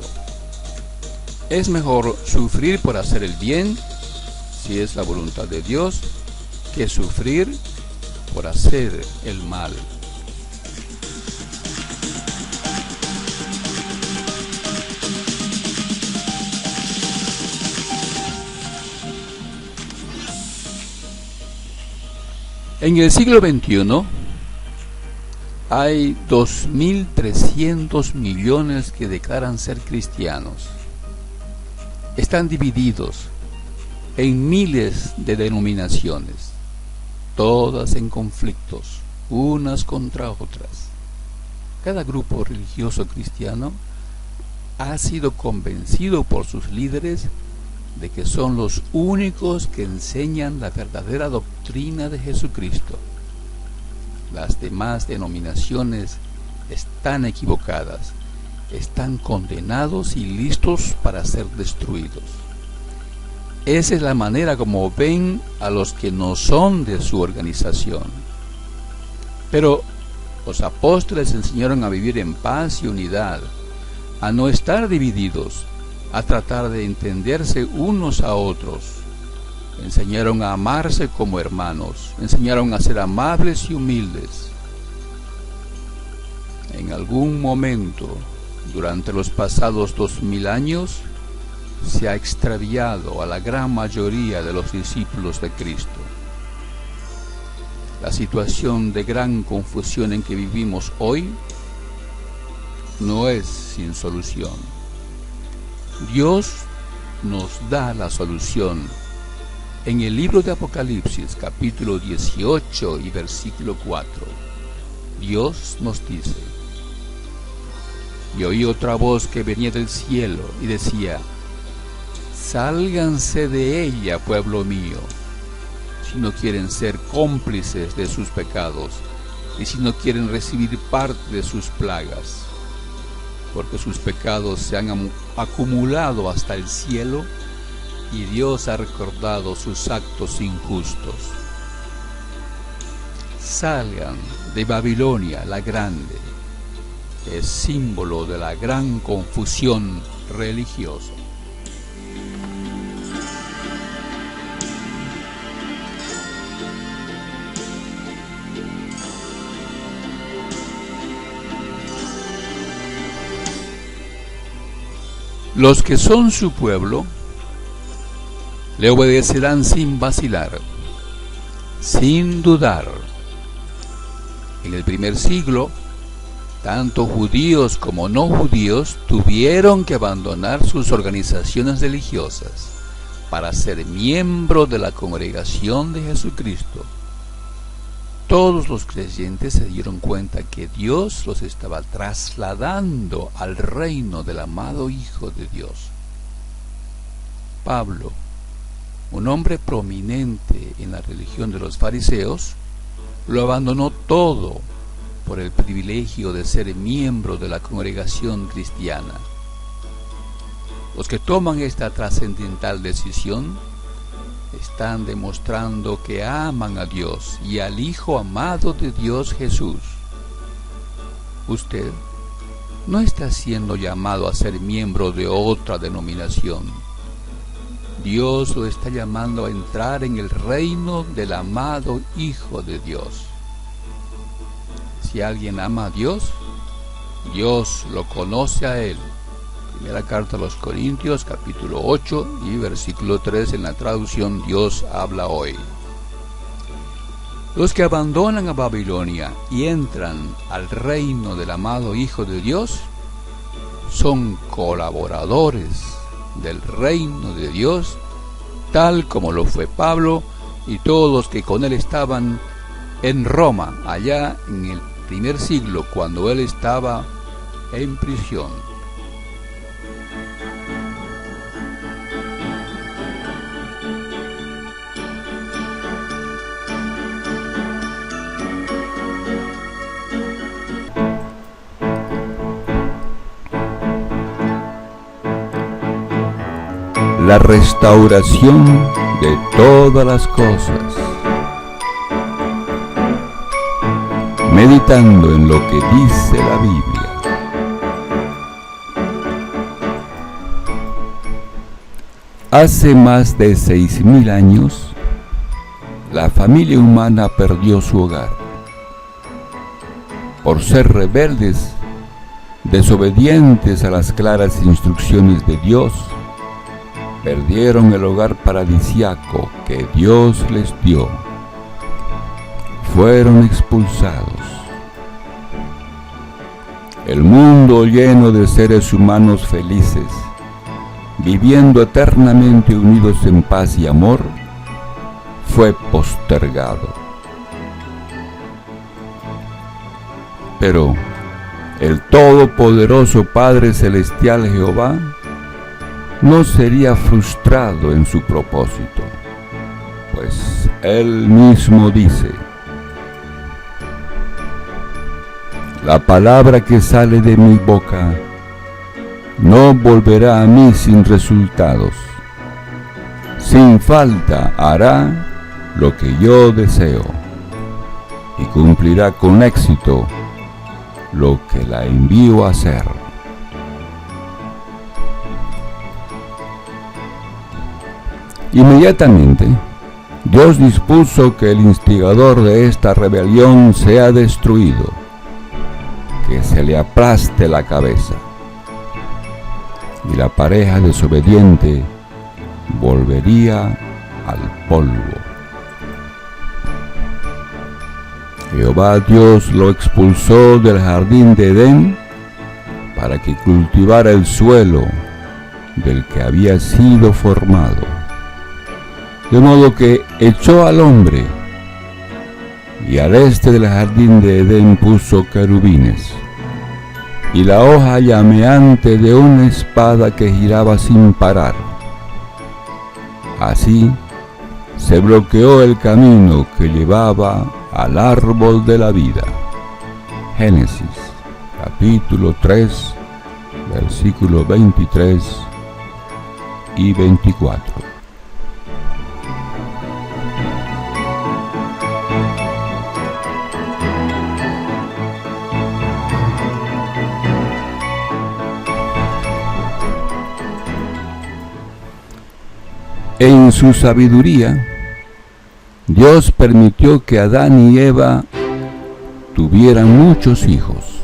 Es mejor sufrir por hacer el bien, si es la voluntad de Dios, que sufrir por hacer el mal. En el siglo XXI hay 2.300 millones que declaran ser cristianos. Están divididos en miles de denominaciones, todas en conflictos, unas contra otras. Cada grupo religioso cristiano ha sido convencido por sus líderes de que son los únicos que enseñan la verdadera doctrina de Jesucristo. Las demás denominaciones están equivocadas, están condenados y listos para ser destruidos. Esa es la manera como ven a los que no son de su organización. Pero los apóstoles enseñaron a vivir en paz y unidad, a no estar divididos, a tratar de entenderse unos a otros. Enseñaron a amarse como hermanos, enseñaron a ser amables y humildes. En algún momento, durante los pasados 2000 años, se ha extraviado a la gran mayoría de los discípulos de Cristo. La situación de gran confusión en que vivimos hoy no es sin solución. Dios nos da la solución. En el libro de Apocalipsis, capítulo 18 y versículo 4, Dios nos dice: y oí otra voz que venía del cielo y decía: sálganse de ella, pueblo mío, si no quieren ser cómplices de sus pecados y si no quieren recibir parte de sus plagas, porque sus pecados se han acumulado hasta el cielo y Dios ha recordado sus actos injustos. Salgan de Babilonia la grande, es símbolo de la gran confusión religiosa. Los que son su pueblo le obedecerán sin vacilar, sin dudar. En el primer siglo, tanto judíos como no judíos tuvieron que abandonar sus organizaciones religiosas para ser miembros de la congregación de Jesucristo. Todos los creyentes se dieron cuenta que Dios los estaba trasladando al reino del amado Hijo de Dios. Pablo, un hombre prominente en la religión de los fariseos, lo abandonó todo por el privilegio de ser miembro de la congregación cristiana. Los que toman esta trascendental decisión están demostrando que aman a Dios y al Hijo amado de Dios, Jesús. Usted no está siendo llamado a ser miembro de otra denominación. Dios lo está llamando a entrar en el reino del amado Hijo de Dios. Si alguien ama a Dios, Dios lo conoce a él. Primera carta a los Corintios, capítulo 8 y versículo 3 en la traducción Dios habla hoy. Los que abandonan a Babilonia y entran al reino del amado Hijo de Dios son colaboradores del reino de Dios, tal como lo fue Pablo y todos los que con él estaban en Roma, allá en el primer siglo, cuando él estaba en prisión. La restauración de todas las cosas. Meditando en lo que dice la Biblia. Hace más de 6.000 años, la familia humana perdió su hogar. Por ser rebeldes, desobedientes a las claras instrucciones de Dios, perdieron el hogar paradisíaco que Dios les dio. Fueron expulsados. El mundo lleno de seres humanos felices, viviendo eternamente unidos en paz y amor, fue postergado. Pero el todopoderoso Padre Celestial Jehová no sería frustrado en su propósito, pues Él mismo dice: la palabra que sale de mi boca no volverá a mí sin resultados. Sin falta hará lo que yo deseo y cumplirá con éxito lo que la envío a hacer. Inmediatamente, Dios dispuso que el instigador de esta rebelión sea destruido, que se le aplaste la cabeza, y la pareja desobediente volvería al polvo. Jehová Dios lo expulsó del jardín de Edén para que cultivara el suelo del que había sido formado. De modo que echó al hombre, y al este del jardín de Edén puso querubines, y la hoja llameante de una espada que giraba sin parar. Así se bloqueó el camino que llevaba al árbol de la vida. Génesis, capítulo 3, versículos 23 y 24. En su sabiduría, Dios permitió que Adán y Eva tuvieran muchos hijos.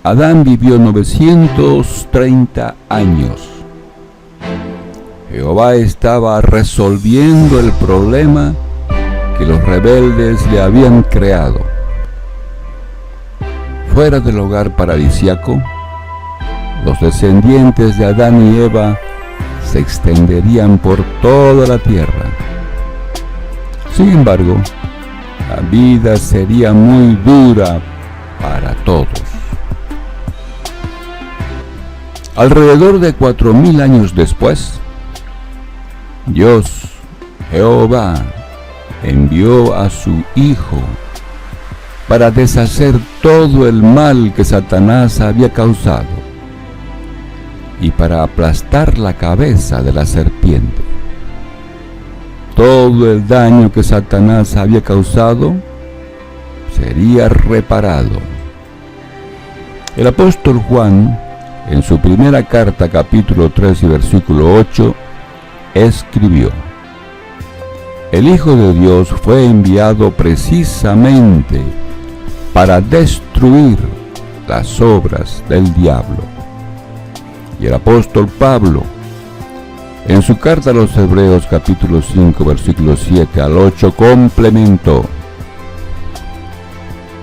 Adán vivió 930 años. Jehová estaba resolviendo el problema que los rebeldes le habían creado. Fuera del hogar paradisíaco, los descendientes de Adán y Eva se extenderían por toda la tierra. Sin embargo, la vida sería muy dura para todos. Alrededor de 4000 años después, Dios, Jehová, envió a su Hijo para deshacer todo el mal que Satanás había causado y para aplastar la cabeza de la serpiente. Todo el daño que Satanás había causado sería reparado. El apóstol Juan, en su primera carta, capítulo 3 y versículo 8, escribió: el Hijo de Dios fue enviado precisamente para destruir las obras del diablo. Y el apóstol Pablo, en su carta a los Hebreos, capítulo 5, versículos 7 al 8, complementó: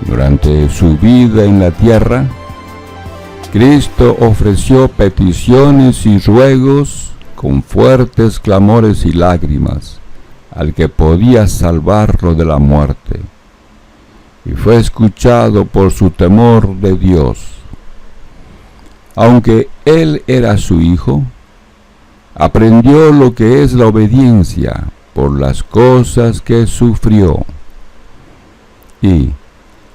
durante su vida en la tierra, Cristo ofreció peticiones y ruegos con fuertes clamores y lágrimas al que podía salvarlo de la muerte, y fue escuchado por su temor de Dios. Aunque él era su hijo, aprendió lo que es la obediencia por las cosas que sufrió, y,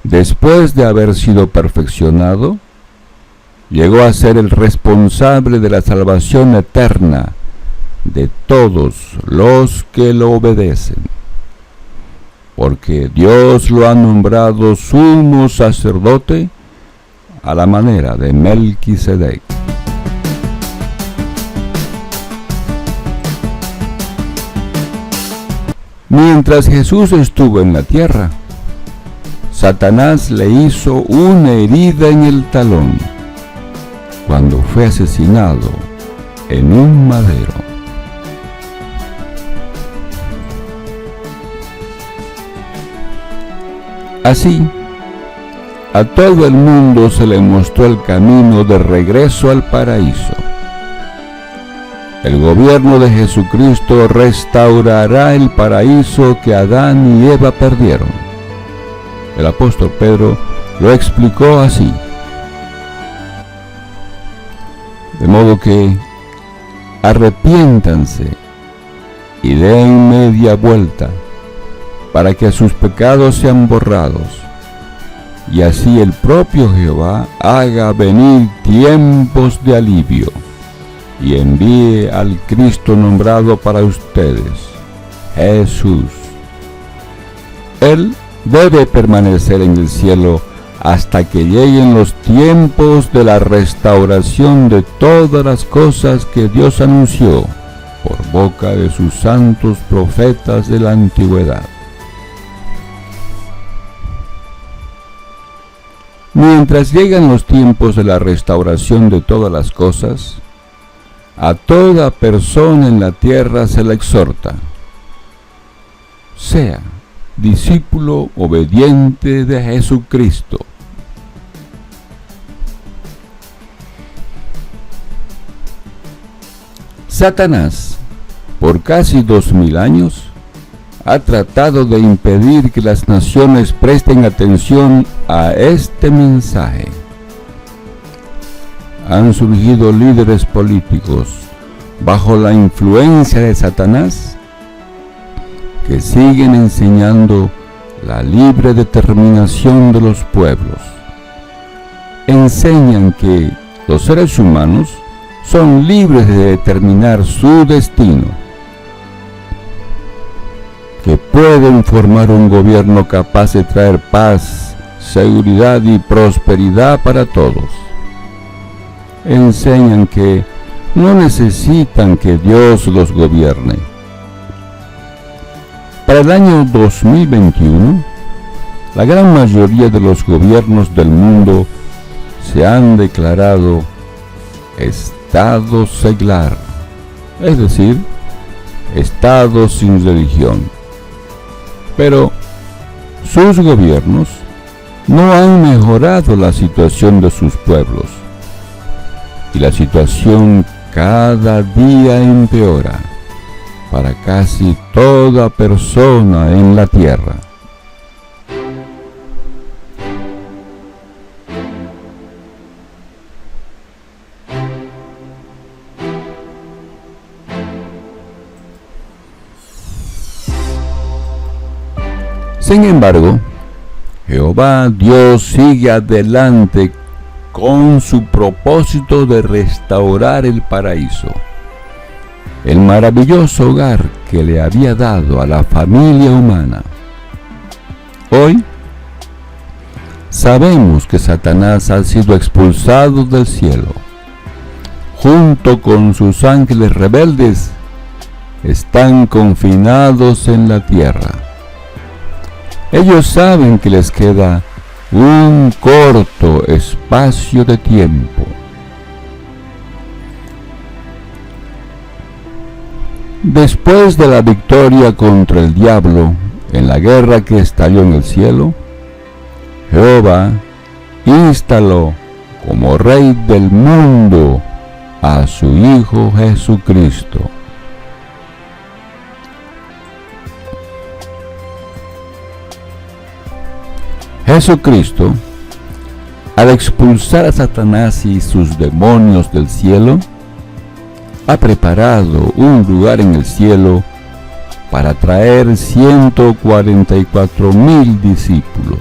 después de haber sido perfeccionado, llegó a ser el responsable de la salvación eterna de todos los que lo obedecen, porque Dios lo ha nombrado sumo sacerdote a la manera de Melquisedec. Mientras Jesús estuvo en la tierra, Satanás le hizo una herida en el talón cuando fue asesinado en un madero. Así, a todo el mundo se le mostró el camino de regreso al paraíso. El gobierno de Jesucristo restaurará el paraíso que Adán y Eva perdieron. El apóstol Pedro lo explicó así: de modo que arrepiéntanse y den media vuelta para que sus pecados sean borrados, y así el propio Jehová haga venir tiempos de alivio y envíe al Cristo nombrado para ustedes, Jesús. Él debe permanecer en el cielo hasta que lleguen los tiempos de la restauración de todas las cosas que Dios anunció por boca de sus santos profetas de la antigüedad. Mientras llegan los tiempos de la restauración de todas las cosas, a toda persona en la tierra se le exhorta: sea discípulo obediente de Jesucristo. Satanás, por casi 2000 años, ha tratado de impedir que las naciones presten atención a este mensaje. Han surgido líderes políticos bajo la influencia de Satanás que siguen enseñando la libre determinación de los pueblos. Enseñan que los seres humanos son libres de determinar su destino, que pueden formar un gobierno capaz de traer paz, seguridad y prosperidad para todos. Enseñan que no necesitan que Dios los gobierne. Para el año 2021, la gran mayoría de los gobiernos del mundo se han declarado estado seglar, es decir, estado sin religión. Pero sus gobiernos no han mejorado la situación de sus pueblos, y la situación cada día empeora para casi toda persona en la tierra. Sin embargo, Jehová Dios sigue adelante con su propósito de restaurar el paraíso, el maravilloso hogar que le había dado a la familia humana. Hoy sabemos que Satanás ha sido expulsado del cielo. Junto con sus ángeles rebeldes, están confinados en la tierra. Ellos saben que les queda un corto espacio de tiempo. Después de la victoria contra el diablo en la guerra que estalló en el cielo, Jehová instaló como Rey del mundo a su Hijo Jesucristo. Jesucristo, al expulsar a Satanás y sus demonios del cielo, ha preparado un lugar en el cielo para traer 144,000 discípulos.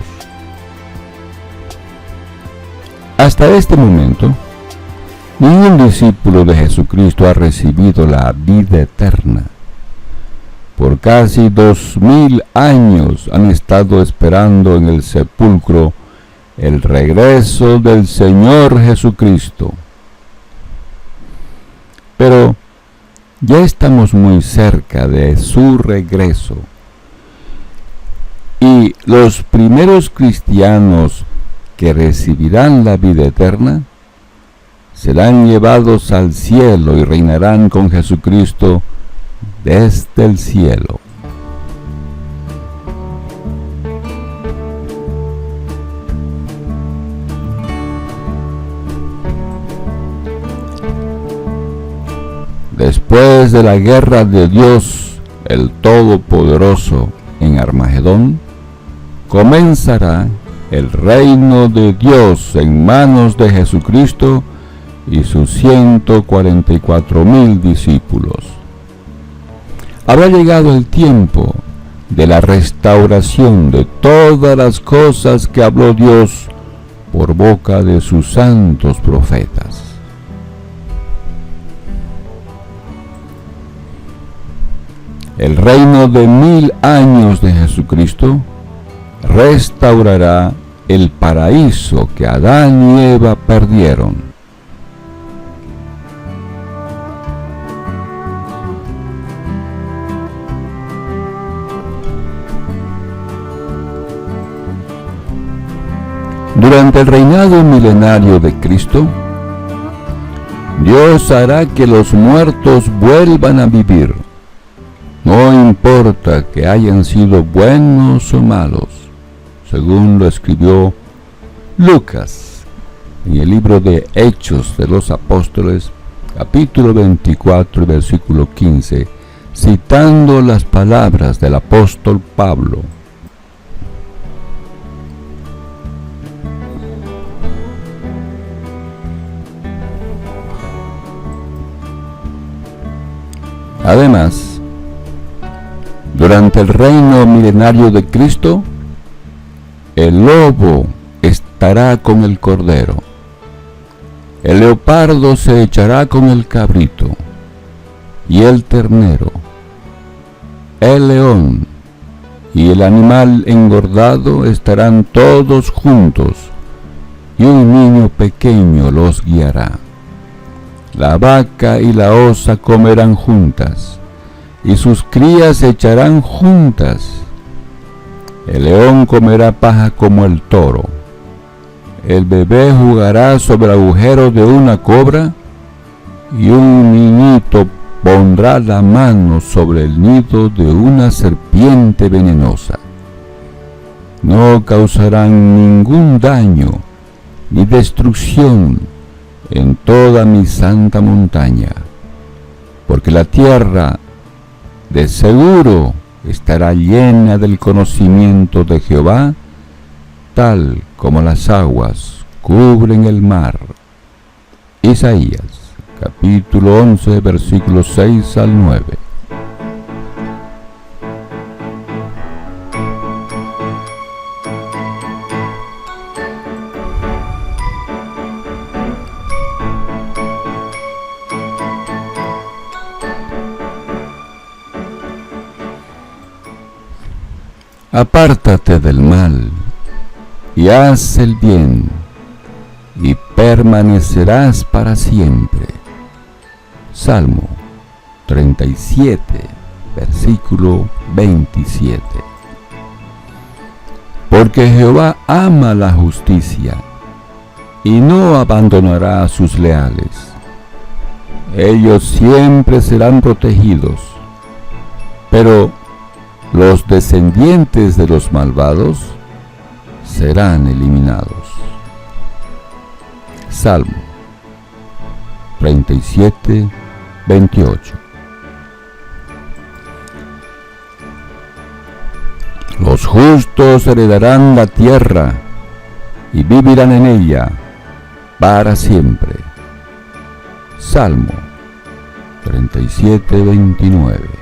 Hasta este momento, ningún discípulo de Jesucristo ha recibido la vida eterna. Por casi 2000 años han estado esperando en el sepulcro el regreso del Señor Jesucristo. Pero ya estamos muy cerca de su regreso, y los primeros cristianos que recibirán la vida eterna serán llevados al cielo y reinarán con Jesucristo desde el cielo. Después de la guerra de Dios, el Todopoderoso, en Armagedón, comenzará el reino de Dios en manos de Jesucristo y sus 144,000 discípulos. Habrá llegado el tiempo de la restauración de todas las cosas que habló Dios por boca de sus santos profetas. El reino de 1000 años de Jesucristo restaurará el paraíso que Adán y Eva perdieron. Durante el reinado milenario de Cristo, Dios hará que los muertos vuelvan a vivir. No importa que hayan sido buenos o malos, según lo escribió Lucas en el libro de Hechos de los Apóstoles, capítulo 24, versículo 15, citando las palabras del apóstol Pablo. Además, durante el reino milenario de Cristo, el lobo estará con el cordero, el leopardo se echará con el cabrito, y el ternero, el león y el animal engordado estarán todos juntos, y un niño pequeño los guiará. La vaca y la osa comerán juntas, y sus crías se echarán juntas. El león comerá paja como el toro. El bebé jugará sobre el agujero de una cobra, y un niñito pondrá la mano sobre el nido de una serpiente venenosa. No causarán ningún daño ni destrucción en toda mi santa montaña, porque la tierra de seguro estará llena del conocimiento de Jehová, tal como las aguas cubren el mar. Isaías, capítulo 11, versículos 6 al 9. Apártate del mal y haz el bien, y permanecerás para siempre. Salmo 37, versículo 27. Porque Jehová ama la justicia, y no abandonará a sus leales. Ellos siempre serán protegidos, pero los descendientes de los malvados serán eliminados. Salmo 37, 28. Los justos heredarán la tierra y vivirán en ella para siempre. Salmo 37, 29.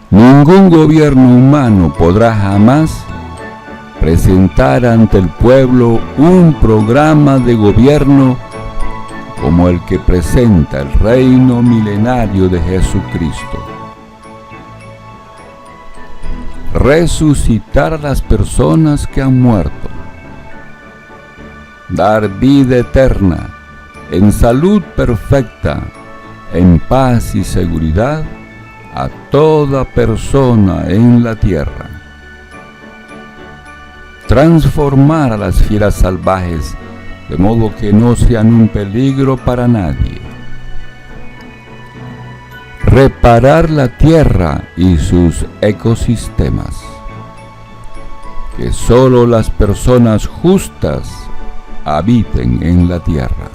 Ningún gobierno humano podrá jamás presentar ante el pueblo un programa de gobierno como el que presenta el reino milenario de Jesucristo. Resucitar a las personas que han muerto, dar vida eterna, en salud perfecta, en paz y seguridad, a toda persona en la tierra. Transformar a las fieras salvajes de modo que no sean un peligro para nadie. Reparar la tierra y sus ecosistemas. Que solo las personas justas habiten en la tierra.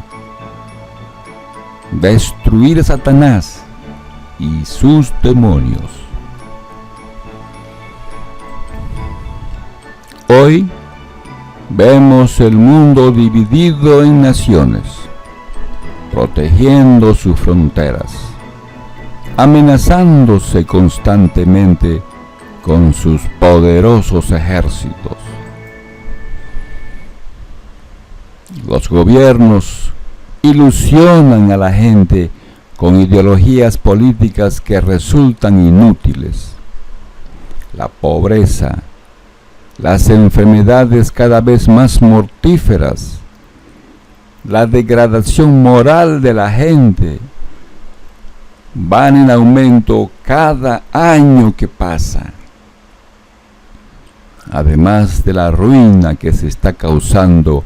Destruir a Satanás y sus demonios. Hoy vemos el mundo dividido en naciones, protegiendo sus fronteras, amenazándose constantemente con sus poderosos ejércitos. Los gobiernos ilusionan a la gente con ideologías políticas que resultan inútiles. La pobreza, las enfermedades cada vez más mortíferas, la degradación moral de la gente van en aumento cada año que pasa, además de la ruina que se está causando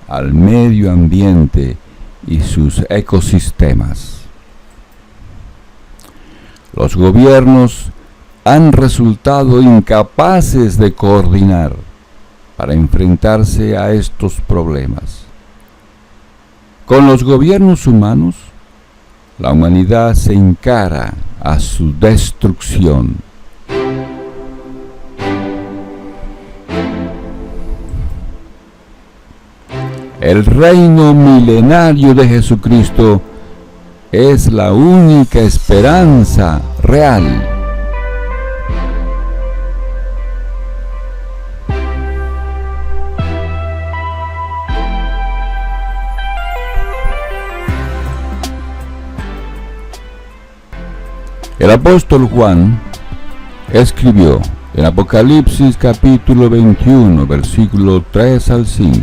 al medio ambiente y sus ecosistemas. Los gobiernos han resultado incapaces de coordinar para enfrentarse a estos problemas. Con los gobiernos humanos, la humanidad se encara a su destrucción. El reino milenario de Jesucristo es la única esperanza real. El apóstol Juan escribió en Apocalipsis capítulo 21, versículo 3 al 5.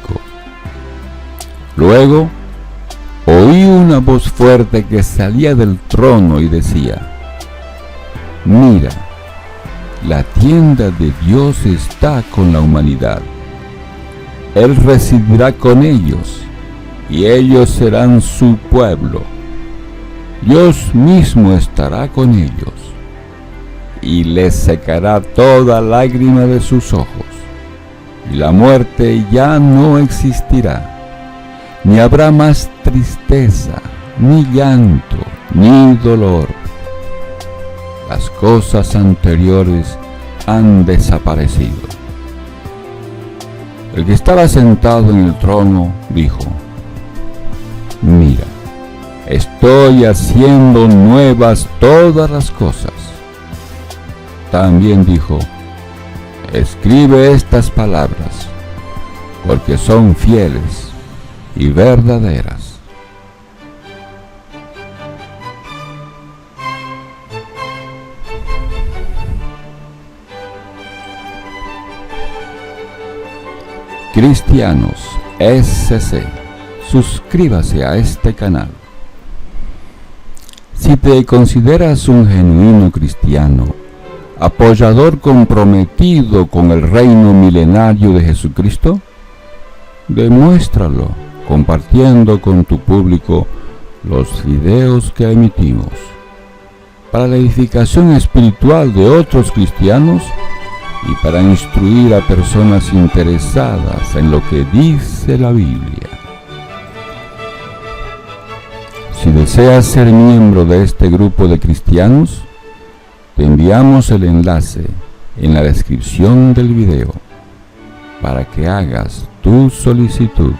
Luego oí una voz fuerte que salía del trono y decía: mira, la tienda de Dios está con la humanidad. Él residirá con ellos, y ellos serán su pueblo. Dios mismo estará con ellos, y les secará toda lágrima de sus ojos, y la muerte ya no existirá, ni habrá más tristeza, ni llanto, ni dolor. Las cosas anteriores han desaparecido. El que estaba sentado en el trono dijo: mira, estoy haciendo nuevas todas las cosas. También dijo: escribe estas palabras, porque son fieles y verdaderas. Cristianos SC, suscríbase a este canal. Si te consideras un genuino cristiano, apoyador comprometido con el reino milenario de Jesucristo, demuéstralo compartiendo con tu público los videos que emitimos para la edificación espiritual de otros cristianos y para instruir a personas interesadas en lo que dice la Biblia. Si deseas ser miembro de este grupo de cristianos, te enviamos el enlace en la descripción del video para que hagas tu solicitud.